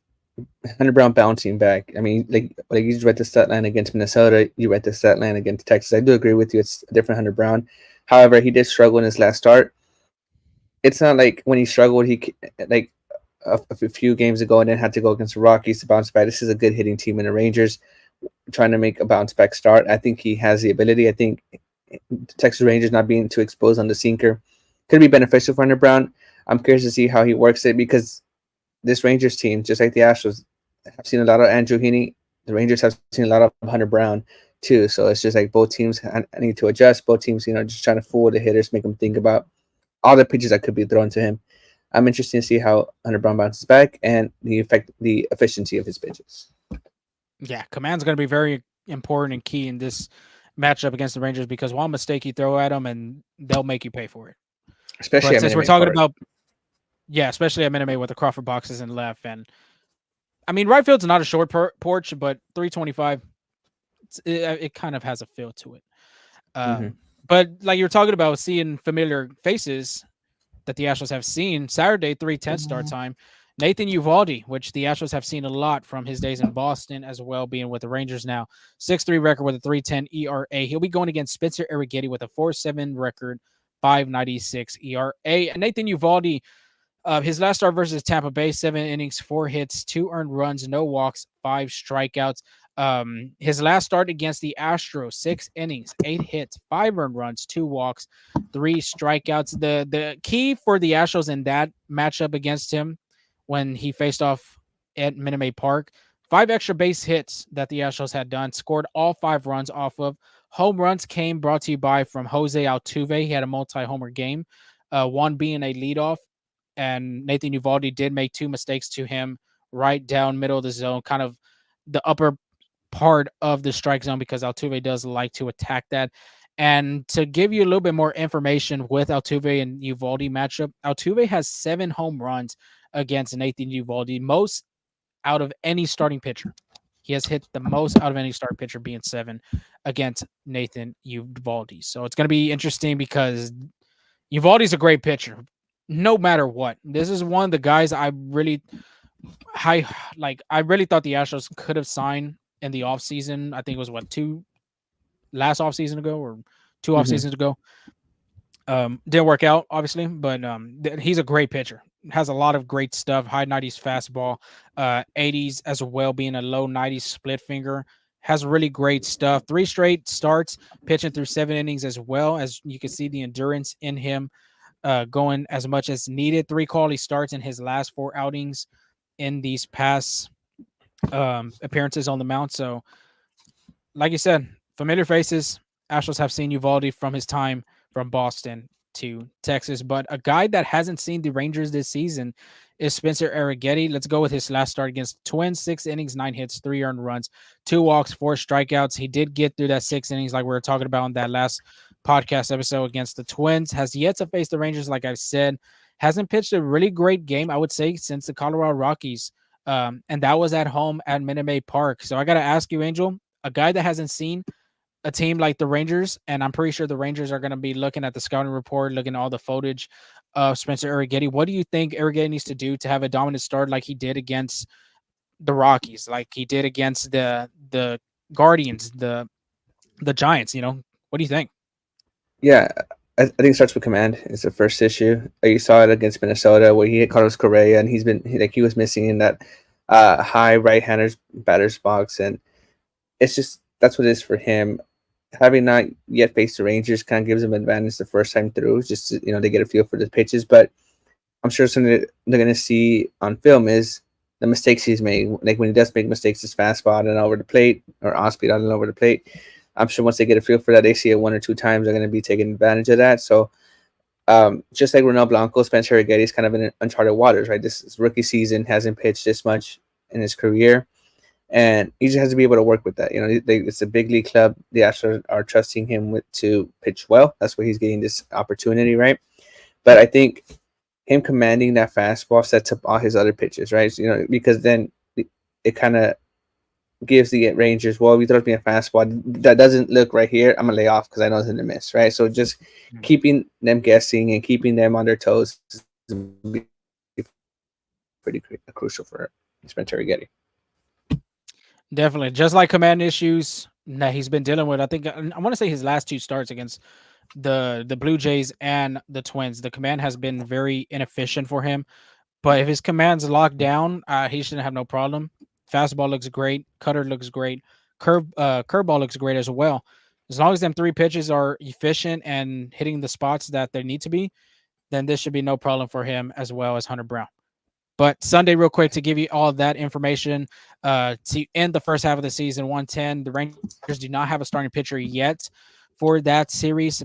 Hunter Brown bouncing back. I mean, like you just read the stat line against Minnesota, you read the stat line against Texas. I do agree with you. It's a different Hunter Brown. However, he did struggle in his last start. It's not like when he struggled, he like a few games ago and then had to go against the Rockies to bounce back. This is a good hitting team in the Rangers trying to make a bounce back start. I think he has the ability. I think the Texas Rangers not being too exposed on the sinker could be beneficial for Hunter Brown. I'm curious to see how he works it, because this Rangers team, just like the Astros, have seen a lot of Andrew Heaney. The Rangers have seen a lot of Hunter Brown too. So it's just like both teams need to adjust. Both teams, just trying to fool the hitters, make them think about all the pitches that could be thrown to him. I'm interested to see how Hunter Brown bounces back and the efficiency of his pitches. Yeah, command's going to be very important and key in this matchup against the Rangers, because one mistake you throw at them and they'll make you pay for it. Especially since we're talking about, especially at Minute Maid with the Crawford boxes and left, and I mean, right field's not a short porch, but 325, it kind of has a feel to it. But like you were talking about, seeing familiar faces that the Astros have seen. Saturday, 3:10 start time. Nathan Eovaldi, which the Astros have seen a lot from his days in Boston, as well being with the Rangers now. 6.3 record with a 3.10 ERA. He'll be going against Spencer Arrighetti with a 4.7 record, 5.96 ERA. And Nathan Eovaldi, his last start versus Tampa Bay, 7 innings, 4 hits, 2 earned runs, no walks, 5 strikeouts. His last start against the Astros, 6 innings, 8 hits, 5 earned runs, 2 walks, 3 strikeouts. The key for the Astros in that matchup against him, when he faced off at Minute Maid Park, 5 extra base hits that the Astros had done, scored all 5 runs off of. Home runs came brought to you by from Jose Altuve. He had a multi-homer game, one being a leadoff, and Nathan Eovaldi did make 2 mistakes to him right down middle of the zone, kind of the upper part of the strike zone, because Altuve does like to attack that. And to give you a little bit more information with Altuve and Eovaldi matchup, Altuve has 7 home runs against Nathan Eovaldi, most out of any starting pitcher. He has hit the most out of any starting pitcher, being 7 against Nathan Eovaldi. So it's going to be interesting, because Eovaldi's a great pitcher, no matter what. This is one of the guys I really thought the Astros could have signed in the offseason. I think it was 2 last offseason ago or 2 off seasons ago. Didn't work out, obviously, but he's a great pitcher. Has a lot of great stuff. High 90s fastball, 80s as well, being a low 90s split finger. Has really great stuff. 3 straight starts, pitching through 7 innings, as well as you can see the endurance in him, going as much as needed. 3 quality starts in his last 4 outings in these past appearances on the mound. So, like you said, familiar faces. Astros have seen Eovaldi from his time from Boston. to Texas. But a guy that hasn't seen the Rangers this season is Spencer Arrighetti. Let's go with his last start against the Twins: 6 innings, 9 hits, 3 earned runs, 2 walks, 4 strikeouts. He did get through that 6 innings, like we were talking about in that last podcast episode against the Twins. Has yet to face the Rangers, like I've said. Hasn't pitched a really great game, I would say, since the Colorado Rockies. And that was at home at Minute Maid Park. So I got to ask you, Angel, a guy that hasn't seen a team like the Rangers, and I'm pretty sure the Rangers are going to be looking at the scouting report, looking at all the footage of Spencer Arrighetti. What do you think Arrighetti needs to do to have a dominant start like he did against the Rockies, like he did against the Guardians, the Giants? What do you think? Yeah, I think it starts with command. It's the first issue. You saw it against Minnesota where he hit Carlos Correa, and he was missing in that high right-handers batter's box, and it's just that's what it is for him. Having not yet faced the Rangers kind of gives him advantage the first time through, just to, they get a feel for the pitches. But I'm sure something that they're going to see on film is the mistakes he's made. Like when he does make mistakes, his fastball out and over the plate or off speed out and over the plate. I'm sure once they get a feel for that, they see it 1 or 2 times, they're going to be taking advantage of that. So just like Ronel Blanco, Spencer Arrighetti is kind of in uncharted waters, right? This rookie season hasn't pitched this much in his career, and he just has to be able to work with that. It's a big league club. The Astros are trusting him to pitch well. That's why he's getting this opportunity, right? But I think him commanding that fastball sets up all his other pitches, right? So, because then it kind of gives the Rangers, well, if you throw me a fastball that doesn't look right here, I'm gonna lay off because I know it's in the miss, right? So just keeping them guessing and keeping them on their toes is pretty crucial for Spencer Arrighetti. Definitely, just like command issues that he's been dealing with. I think I want to say his last 2 starts against the Blue Jays and the Twins, the command has been very inefficient for him. But if his command's locked down, he shouldn't have no problem. Fastball looks great. Cutter looks great. Curveball looks great as well. As long as them 3 pitches are efficient and hitting the spots that they need to be, then this should be no problem for him as well as Hunter Brown. But Sunday, real quick, to give you all of that information, to end the first half of the season, 110. The Rangers do not have a starting pitcher yet for that series,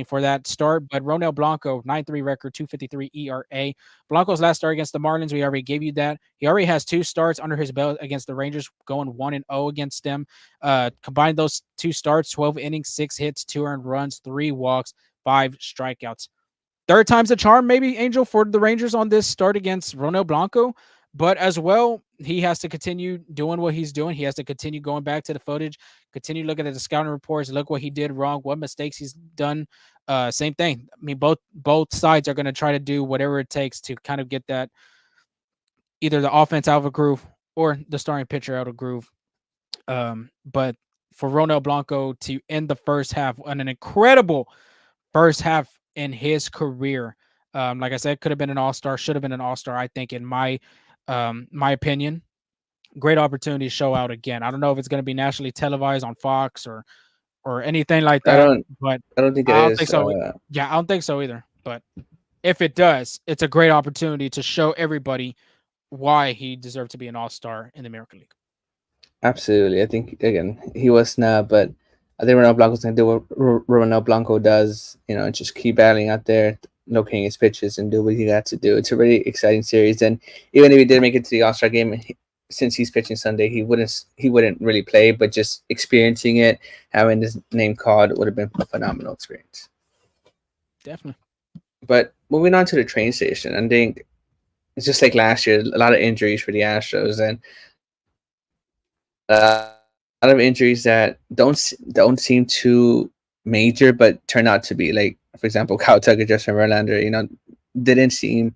for that start. But Ronel Blanco, 9.3 record, 2.53 ERA. Blanco's last start against the Marlins, we already gave you that. He already has 2 starts under his belt against the Rangers, going 1-0 against them. Combine those 2 starts, 12 innings, 6 hits, 2 earned runs, 3 walks, 5 strikeouts. Third time's a charm, maybe, Angel, for the Rangers on this start against Ronel Blanco. But as well, he has to continue doing what he's doing. He has to continue going back to the footage, continue looking at the scouting reports, look what he did wrong, what mistakes he's done. Same thing. I mean, both sides are going to try to do whatever it takes to kind of get that either the offense out of a groove or the starting pitcher out of groove. But for Ronel Blanco to end the first half on an incredible first half in his career, like I said, could have been an all-star, should have been an all-star, I think, in my opinion. Great opportunity to show out again. I don't know if it's going to be nationally televised on Fox or anything like I that, don't but I don't think it I don't think is. so. Yeah, I don't think so either. But if it does, it's a great opportunity to show everybody why he deserved to be an all-star in the American League. Absolutely. I think again he was not, but I think Ronel Blanco's gonna do what Ronel Blanco does. Just keep battling out there, locating his pitches, and do what he got to do. It's a really exciting series, and even if he did make it to the All Star game, since he's pitching Sunday, he wouldn't really play, but just experiencing it, having his name called, would have been a phenomenal experience. Definitely. But moving on to the train station, I think it's just like last year, a lot of injuries for the Astros, and a lot of injuries that don't seem too major, but turn out to be. Like, for example, Kyle Tucker, Justin Verlander, didn't seem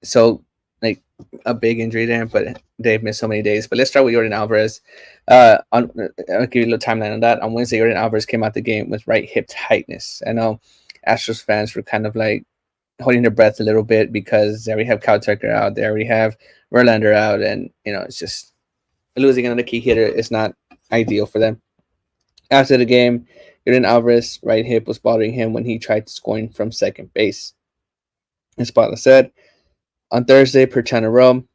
so like a big injury there, but they've missed so many days. But let's start with Yordan Alvarez. I'll give you a little timeline on that. On Wednesday, Yordan Alvarez came out the game with right hip tightness. I know Astros fans were kind of like holding their breath a little bit because they already have Kyle Tucker out, they already have Verlander out, and it's just losing another key hitter is not ideal for them. After the game, Yordan Alvarez right hip was bothering him when he tried scoring from second base. As Spotlight said, on Thursday, per China Rome,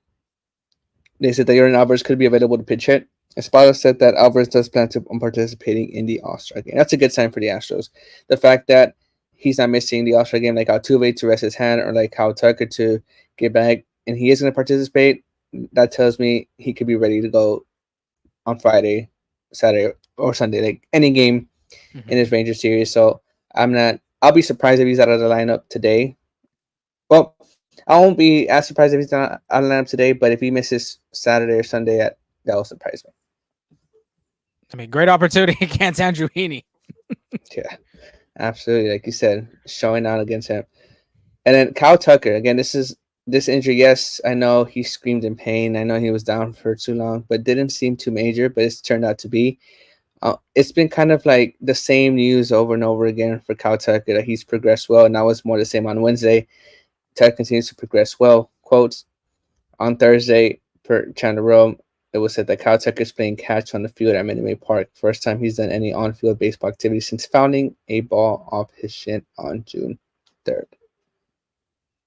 they said that Yordan Alvarez could be available to pitch hit. Espada said that Alvarez does plan on participating in the All-Star game. That's a good sign for the Astros. The fact that he's not missing the All Star game like Altuve to rest his hand or like how Tucker to get back, and he is going to participate, that tells me he could be ready to go on Friday, Saturday, or Sunday, like any game in Mhm. his Ranger series. So I'm not. I'll be surprised if he's out of the lineup today. Well, I won't be as surprised if he's not out of the lineup today. But if he misses Saturday or Sunday, that will surprise me. I mean, great opportunity against Andrew Heaney. Yeah, absolutely. Like you said, showing out against him. And then Kyle Tucker again. This injury. Yes, I know he screamed in pain. I know he was down for too long, but didn't seem too major. But it's turned out to be. It's been kind of like the same news over and over again for Kyle Tucker that he's progressed well, and that was more the same on Wednesday. Tucker continues to progress well. Quotes on Thursday per Channel Rome, it was said that Kyle Tucker is playing catch on the field at Minute Maid Park. First time he's done any on-field baseball activity since fouling a ball off his shin on June 3rd.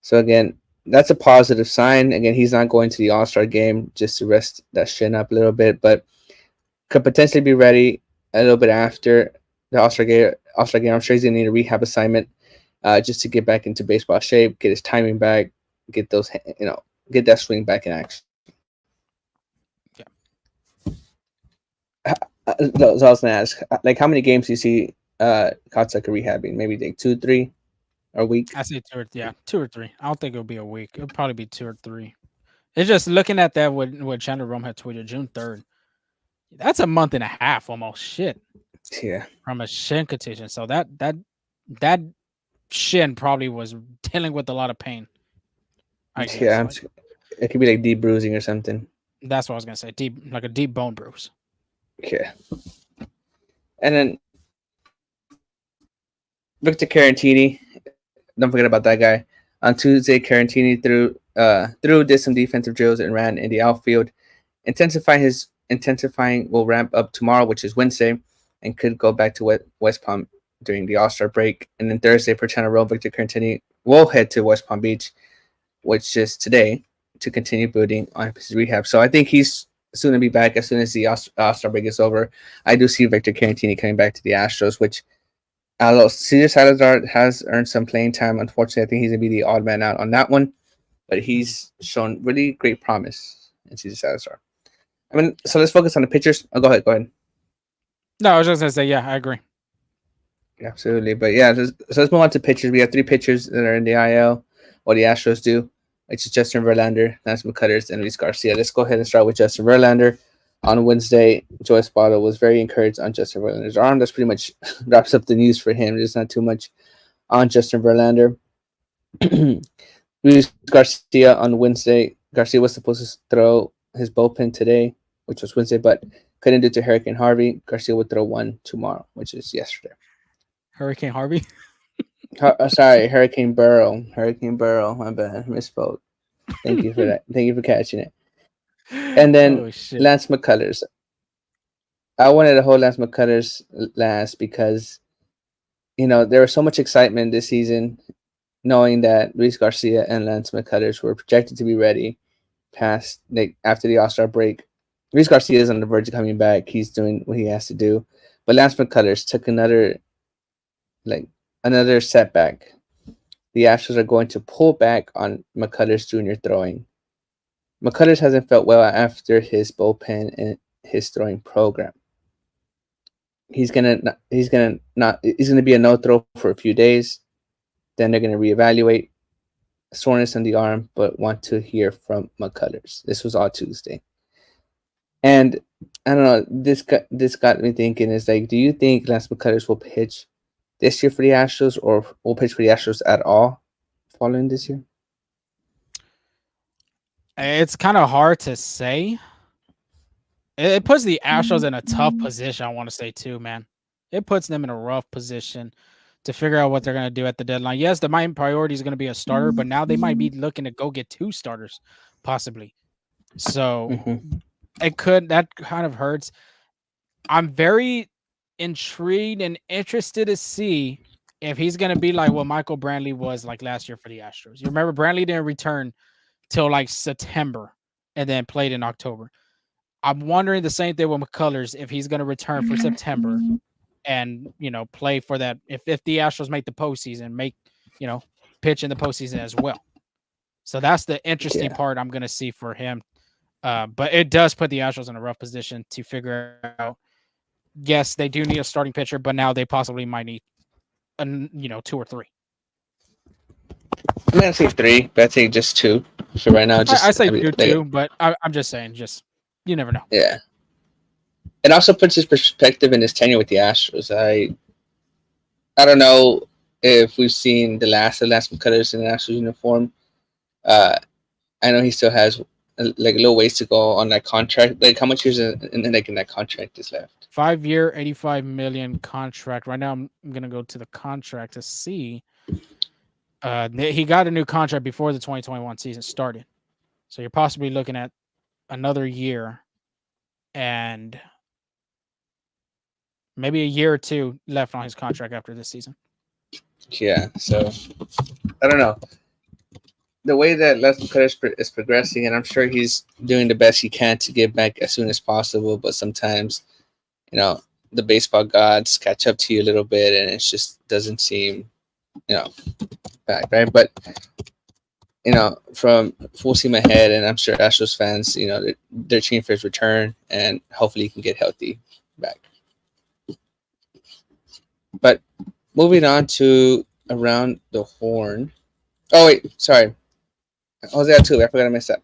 So again, that's a positive sign. Again, he's not going to the All-Star game just to rest that shin up a little bit, but could potentially be ready a little bit after the All Star game. All-Star game, I'm sure he's gonna need a rehab assignment, just to get back into baseball shape, get his timing back, get those, get that swing back in action. Yeah. So I was gonna ask, like, how many games do you see Kotsaka rehabbing? Maybe like 2, 3, or a week. I say two or three. I don't think it'll be a week. It'll probably be 2 or 3. It's just looking at that what Chandler Rome had tweeted June 3rd. That's a month and a half almost. Shit, Yeah, from a shin contusion. So that shin probably was dealing with a lot of pain. I yeah. guess. Like It could be like deep bruising or something. that's what I was gonna say. Deep, like a deep bone bruise. Yeah, and then Victor Caratini, don't forget about that guy. On Tuesday, Caratini did some defensive drills and ran in the outfield. Intensifying will ramp up tomorrow, which is Wednesday, and could go back to West Palm during the All Star break. And then Thursday, per Channel Roll, Victor Caratini will head to West Palm Beach, which is today, to continue building on his rehab. So I think he's soon to be back as soon as the All Star break is over. I do see Victor Caratini coming back to the Astros, which although Cesar Salazar has earned some playing time, unfortunately, I think he's going to be the odd man out on that one. But Mhm. he's shown really great promise in Cesar Salazar. I mean, Yeah. so let's focus on the pitchers. Oh, go ahead, go ahead. No, I was just gonna say yeah. I agree. Absolutely. But yeah, so let's move on to pitchers. We have 3 pitchers that are in the IL, what the Astros do, which is Justin Verlander, Lance McCullers, and Luis Garcia. Let's go ahead and start with Justin Verlander. On Wednesday, Joe Espada was very encouraged on Justin Verlander's arm. That's pretty much wraps up the news for him. There's not too much on Justin Verlander. Luis Garcia on Wednesday. Garcia was supposed to throw his bullpen today, which was Wednesday, but couldn't due to Hurricane Harvey. Garcia would throw one tomorrow, which is yesterday. Hurricane Harvey. Sorry, Hurricane Burrow. Hurricane Burrow. My bad. Misspoke. Thank you for that. Thank you for catching it. And then Oh shit. Lance McCullers. I wanted to hold Lance McCullers last because there was so much excitement this season, knowing that Luis Garcia and Lance McCullers were projected to be ready past like after the All Star break. Luis Garcia is on the verge of coming back. He's doing what he has to do, but Lance McCullers took like another setback. The Astros are going to pull back on McCullers Jr. throwing. McCullers hasn't felt well after his bullpen and his throwing program. He's gonna be a no throw for a few days. Then they're gonna reevaluate soreness on the arm, but want to hear from McCullers. This was all Tuesday, and I don't know. This got me thinking. Is like, do you think Lance McCullers will pitch this year for the Astros, or will pitch for the Astros at all following this year? It's kind of hard to say. It puts the Astros in a tough position. I want to say too, man. It puts them in a rough position to figure out what they're going to do at the deadline. Yes, the main priority is going to be a starter, but now they might be looking to go get 2 starters, possibly. So Mm-hmm. that kind of hurts. I'm very intrigued and interested to see if he's going to be like what Michael Brantley was like last year for the Astros. You remember Brantley didn't return till like September and then played in October. I'm wondering the same thing with McCullers if he's going to return for September and play for that. If the Astros make the postseason, you know pitch in the postseason as well. So that's the interesting Yeah. part I'm going to see for him. But it does put the Astros in a rough position to figure out. Yes, they do need a starting pitcher, but now they possibly might need, two or three. I'm gonna say three, but I say just two. So right now, I just say I mean, two like, too, but I'm just saying, just you never know. yeah. It also puts his perspective in his tenure with the Astros. I don't know if we've seen the last McCullers in the Astros uniform. Uh, I know he still has like a little ways to go on that contract. Like how much years in that contract is left? 5-year, 85 million contract. Right now, I'm gonna go to the contract to see. He got a new contract before the 2021 season started, so you're possibly looking at another year and maybe a year or two left on his contract after this season. Yeah, so I don't know the way that Les McCullers is progressing, and I'm sure he's doing the best he can to get back as soon as possible. But sometimes, you know, the baseball gods catch up to you a little bit, and it just doesn't seem, you know, back right. But from full steam ahead, and I'm sure Astros fans, they're cheering for his return, and hopefully he can get healthy back. But moving on to around the horn. Oh wait, sorry, Jose Altuve. I forgot to miss that.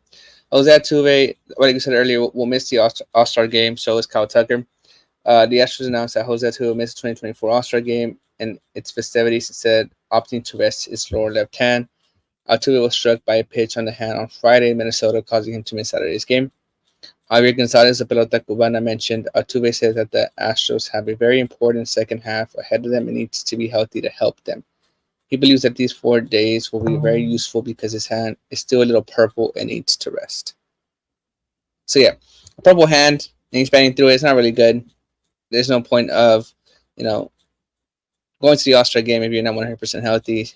Jose Altuve, like you said earlier, will miss the All Star game. So is Kyle Tucker. The Astros announced that Jose Altuve missed the 2024 All Star game and its festivities, instead opting to rest his lower left hand. Altuve was struck by a pitch on the hand on Friday in Minnesota, causing him to miss Saturday's game. Javier Gonzalez, the pelota cubana, mentioned Altuve said that the Astros have a very important second half ahead of them and needs to be healthy to help them. He believes that these 4 days will be very useful because his hand is still a little purple and needs to rest. So yeah, a purple hand, and he's batting through it. It's not really good. There's no point of, going to the All-Star game if you're not 100% healthy,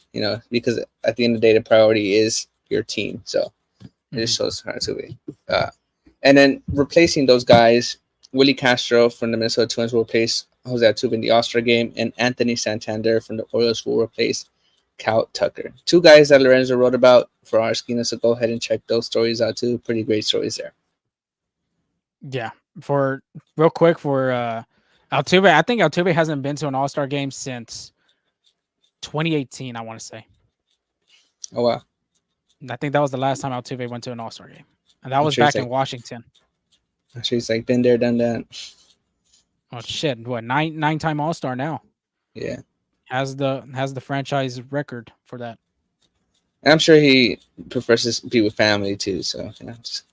because at the end of the day, the priority is your team. So it just shows how to be. And then replacing those guys, Willie Castro from the Minnesota Twins will replace Jose Altuve in the All-Star game, and Anthony Santander from the Orioles will replace Cal Tucker. 2 guys that Lorenzo wrote about for our schema, so go ahead and check those stories out too. Pretty great stories there. Yeah. For real quick for Altuve, I think Altuve hasn't been to an All-Star game since 2018, I want to say. Oh wow. I think that was the last time Altuve went to an All-Star game. And that was sure back in Washington. I'm sure he's like been there, done that. Oh shit! What, nine-time All-Star now? Yeah. Has the franchise record for that. And I'm sure he prefers to be with family too, so just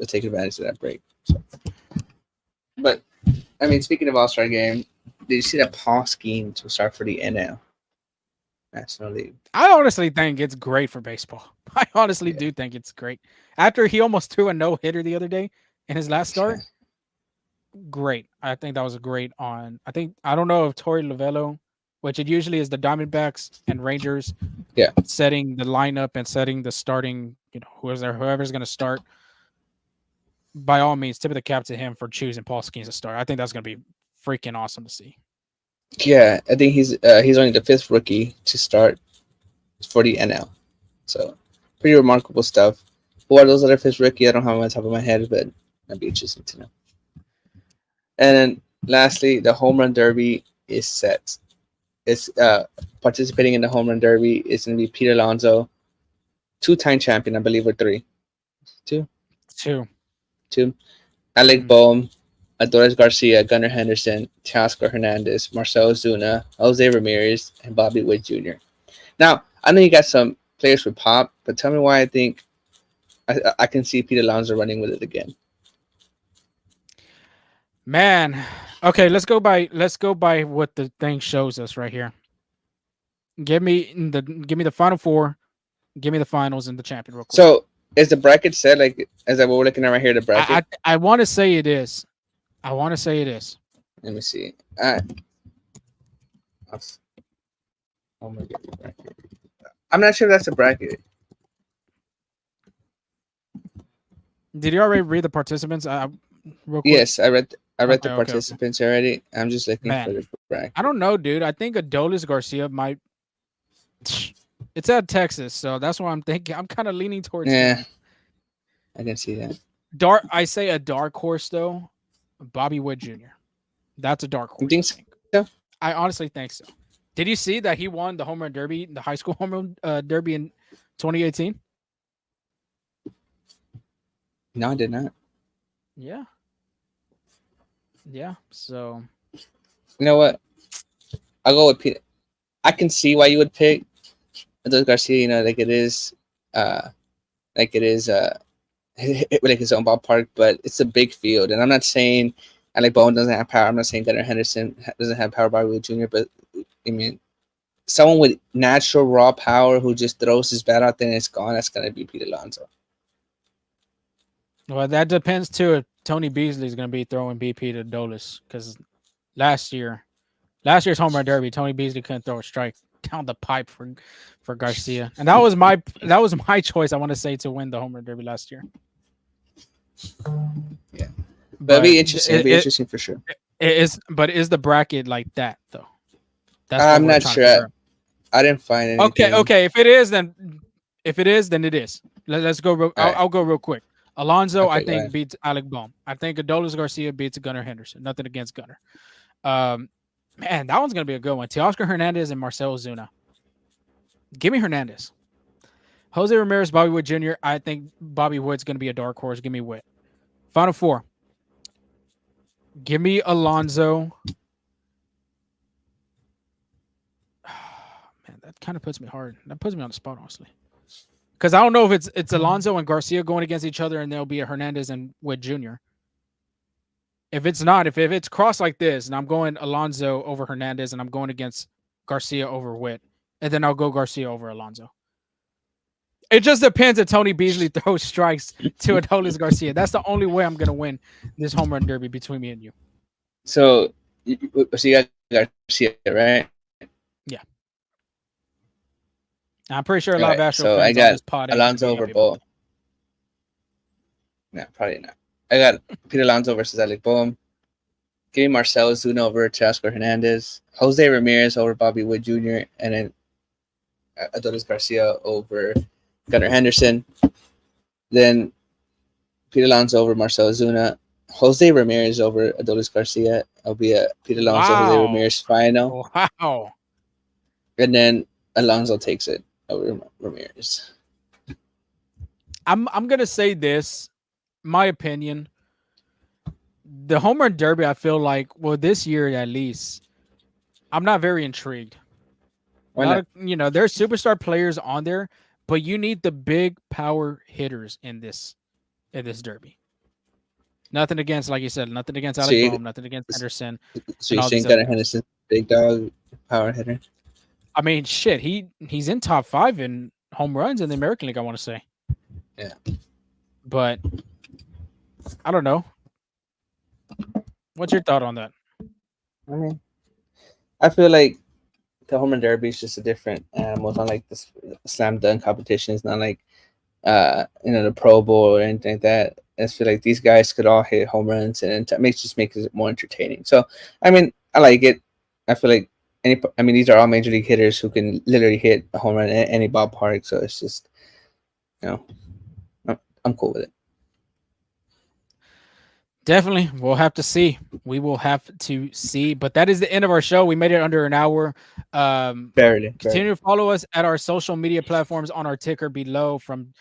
take advantage of that break. So. But I mean, speaking of All-Star game, did you see that Paul Skeens will start for the NL National League? I honestly think it's great for baseball. I honestly do think it's great. After he almost threw a no-hitter the other day in his last start, great. I think that was great on. I don't know if Torey Lovullo, which it usually is the Diamondbacks and Rangers, setting the lineup and setting the starting, whoever's going to start. By all means, tip of the cap to him for choosing Paul Skeens to start. I think that's going to be freaking awesome to see. Yeah, I think he's only the 5th rookie to start for the NL, so pretty remarkable stuff. Who are those other 5th rookie? I don't have them on top of my head, but that'd be interesting to know. And then lastly, the home run derby is set. It's participating in the home run derby is going to be Pete Alonso, 2-time champion, I believe, or 3. 2. 2. Alec Boehm, Adolis Garcia, Gunnar Henderson, Teoscar Hernandez, Marcelo Zuna, Jose Ramirez, and Bobby Witt Jr. Now, I know you got some players with pop, but tell me why I think I can see Pete Alonso running with it again. Man, okay, let's go by what the thing shows us right here. Give me the final 4, give me the finals and the champion real quick. So is the bracket set like as what we're looking at right here? The bracket. I want to say it is. Let me see. Oh my god, I'm not sure if that's a bracket. Did you already read the participants? Real quick? Yes, I read I read the Okay. participants already. I'm just looking for Man, the bracket. I don't know, dude. I think Adolis Garcia might. It's at Texas, so that's why I'm thinking. I'm kind of leaning towards Yeah, him. I can see that. I say a dark horse though. Bobby Wood Jr. That's a dark You horse. think I think. so? I honestly think so. Did you see that he won the home run derby, the high school home run derby in 2018? No, I did not. Yeah, yeah. So You know what? I'll go with Pete. I can see why you would pick Adolis Garcia. You know, uh, like it is, like his own ballpark, but it's a big field. And I'm not saying, and like Bowden doesn't have power. I'm not saying Gunnar Henderson doesn't have power by Will Jr., but I mean, someone with natural raw power who just throws his bat out there and it's gone. That's gonna be Pete Alonso. well, that depends too. If Tony Beasley is going to be throwing BP to Dolis because last year's home run derby, Tony Beasley couldn't throw a strike down the pipe for Garcia, and that was my choice. I want to say to win the home run derby last year. Yeah, but it'll But be interesting. It'll be interesting for sure. is the bracket like that though? That's what I'm we're not trying to sure. figure out. I didn't find anything. Okay. If it is, then it is. Let's go. All right. I'll go real quick. Alonso, I Okay, go think ahead. beats Alec Bohm. I think Adolis Garcia beats Gunnar Henderson. Nothing against Gunnar. Man, that one's gonna be a good one. Teoscar Hernandez and Marcell Ozuna. Give me Hernandez. Jose Ramirez, Bobby Wood Jr. I think Bobby Wood's gonna be a dark horse. Give me Witt. Final four. Give me Alonso. Man, that kind of puts me hard. That puts me on the spot, honestly. Because I don't know if it's Alonso and Garcia going against each other, and there'll be a Hernandez and Witt Jr. If it's not, if it's crossed like this, and I'm going Alonso over Hernandez, and I'm going against Garcia over Witt, and then I'll go Garcia over Alonso. It just depends if Tony Beasley throws strikes to Adolis Garcia. That's the only way I'm going to win this home run derby between me and you. So you got Garcia, right? Yeah. I'm pretty sure a All lot of right. Astro So I fans on got this pod ain't going to Alonso be over happy about Bohm. No, probably not. I got Pete Alonso versus Alec Bohm. Give me Marcell Ozuna over Teoscar Hernandez. Jose Ramirez over Bobby Wood Jr. And then Adolis Garcia over Gunnar Henderson. Then Pete Alonso over Marcell Ozuna. Jose Ramirez over Adolis Garcia. It'll be a Pete Alonso Jose Wow. Ramirez final. Wow. And then Alonso takes it over Ramirez. I'm going to say this, my opinion. The home run derby, I feel like, well, this year at least, I'm not very intrigued. Why not? There's superstar players on there, but you need the big power hitters in this derby. Nothing against, like you said, nothing against Alec Bohm, nothing against Henderson. So you're saying Gunnar Henderson, big dog, power hitter? I mean, shit, he's in top 5 in home runs in the American League, I want to say. Yeah. But I don't know. What's your thought on that? I mean, I feel like the home run derby is just a different animal. It's not like this slam dunk competition. It's not like the Pro Bowl or anything like that. I feel like these guys could all hit home runs, and it makes it more entertaining. So, I mean, I like it. I feel like these are all major league hitters who can literally hit a home run at any ballpark. So it's just, I'm cool with it. Definitely. We'll have to see. We will have to see. But that is the end of our show. We made it under an hour. Barely. Continue to follow us at our social media platforms on our ticker below from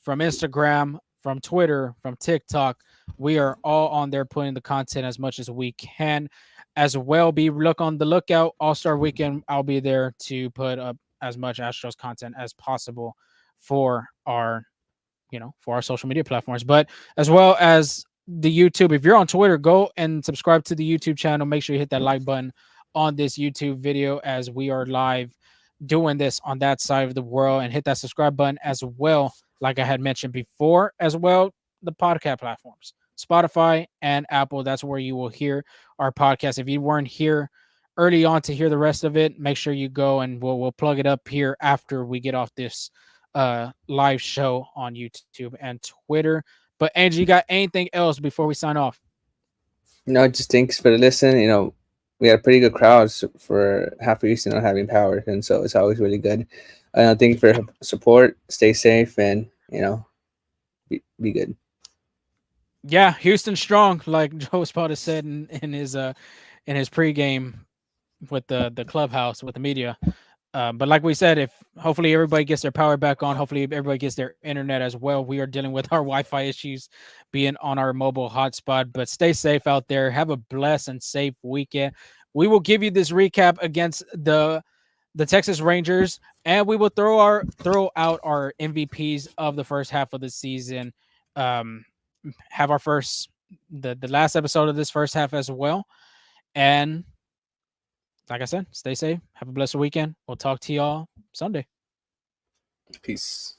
Instagram, from Twitter, from TikTok. We are all on there putting the content as much as we can as well. Look on the lookout. All-Star Weekend, I'll be there to put up as much Astros content as possible for our social media platforms. But as well as the YouTube. If you're on Twitter, go and subscribe to the YouTube channel. Make sure you hit that like button on this YouTube video as we are live doing this on that side of the world, and hit that subscribe button as well. Like I had mentioned before, as well, the podcast platforms, Spotify and Apple. That's where you will hear our podcast. If you weren't here early on to hear the rest of it, make sure you go and we'll plug it up here after we get off this live show on YouTube and Twitter. But Angie, you got anything else before we sign off? No, just thanks for the listen. We had a pretty good crowd for half of Houston not having power, and so it's always really good. Thank you for your support. Stay safe, and be good. Yeah, Houston strong, like Joe Espada said in his pregame with the clubhouse with the media. But like we said, if hopefully everybody gets their power back on, hopefully everybody gets their internet as well. We are dealing with our Wi-Fi issues being on our mobile hotspot. But stay safe out there. Have a blessed and safe weekend. We will give you this recap against the Texas Rangers, and we will throw out our MVPs of the first half of the season. Um, have our first the last episode of this first half as well. And like I said, stay safe. Have a blessed weekend. We'll talk to y'all Sunday. Peace.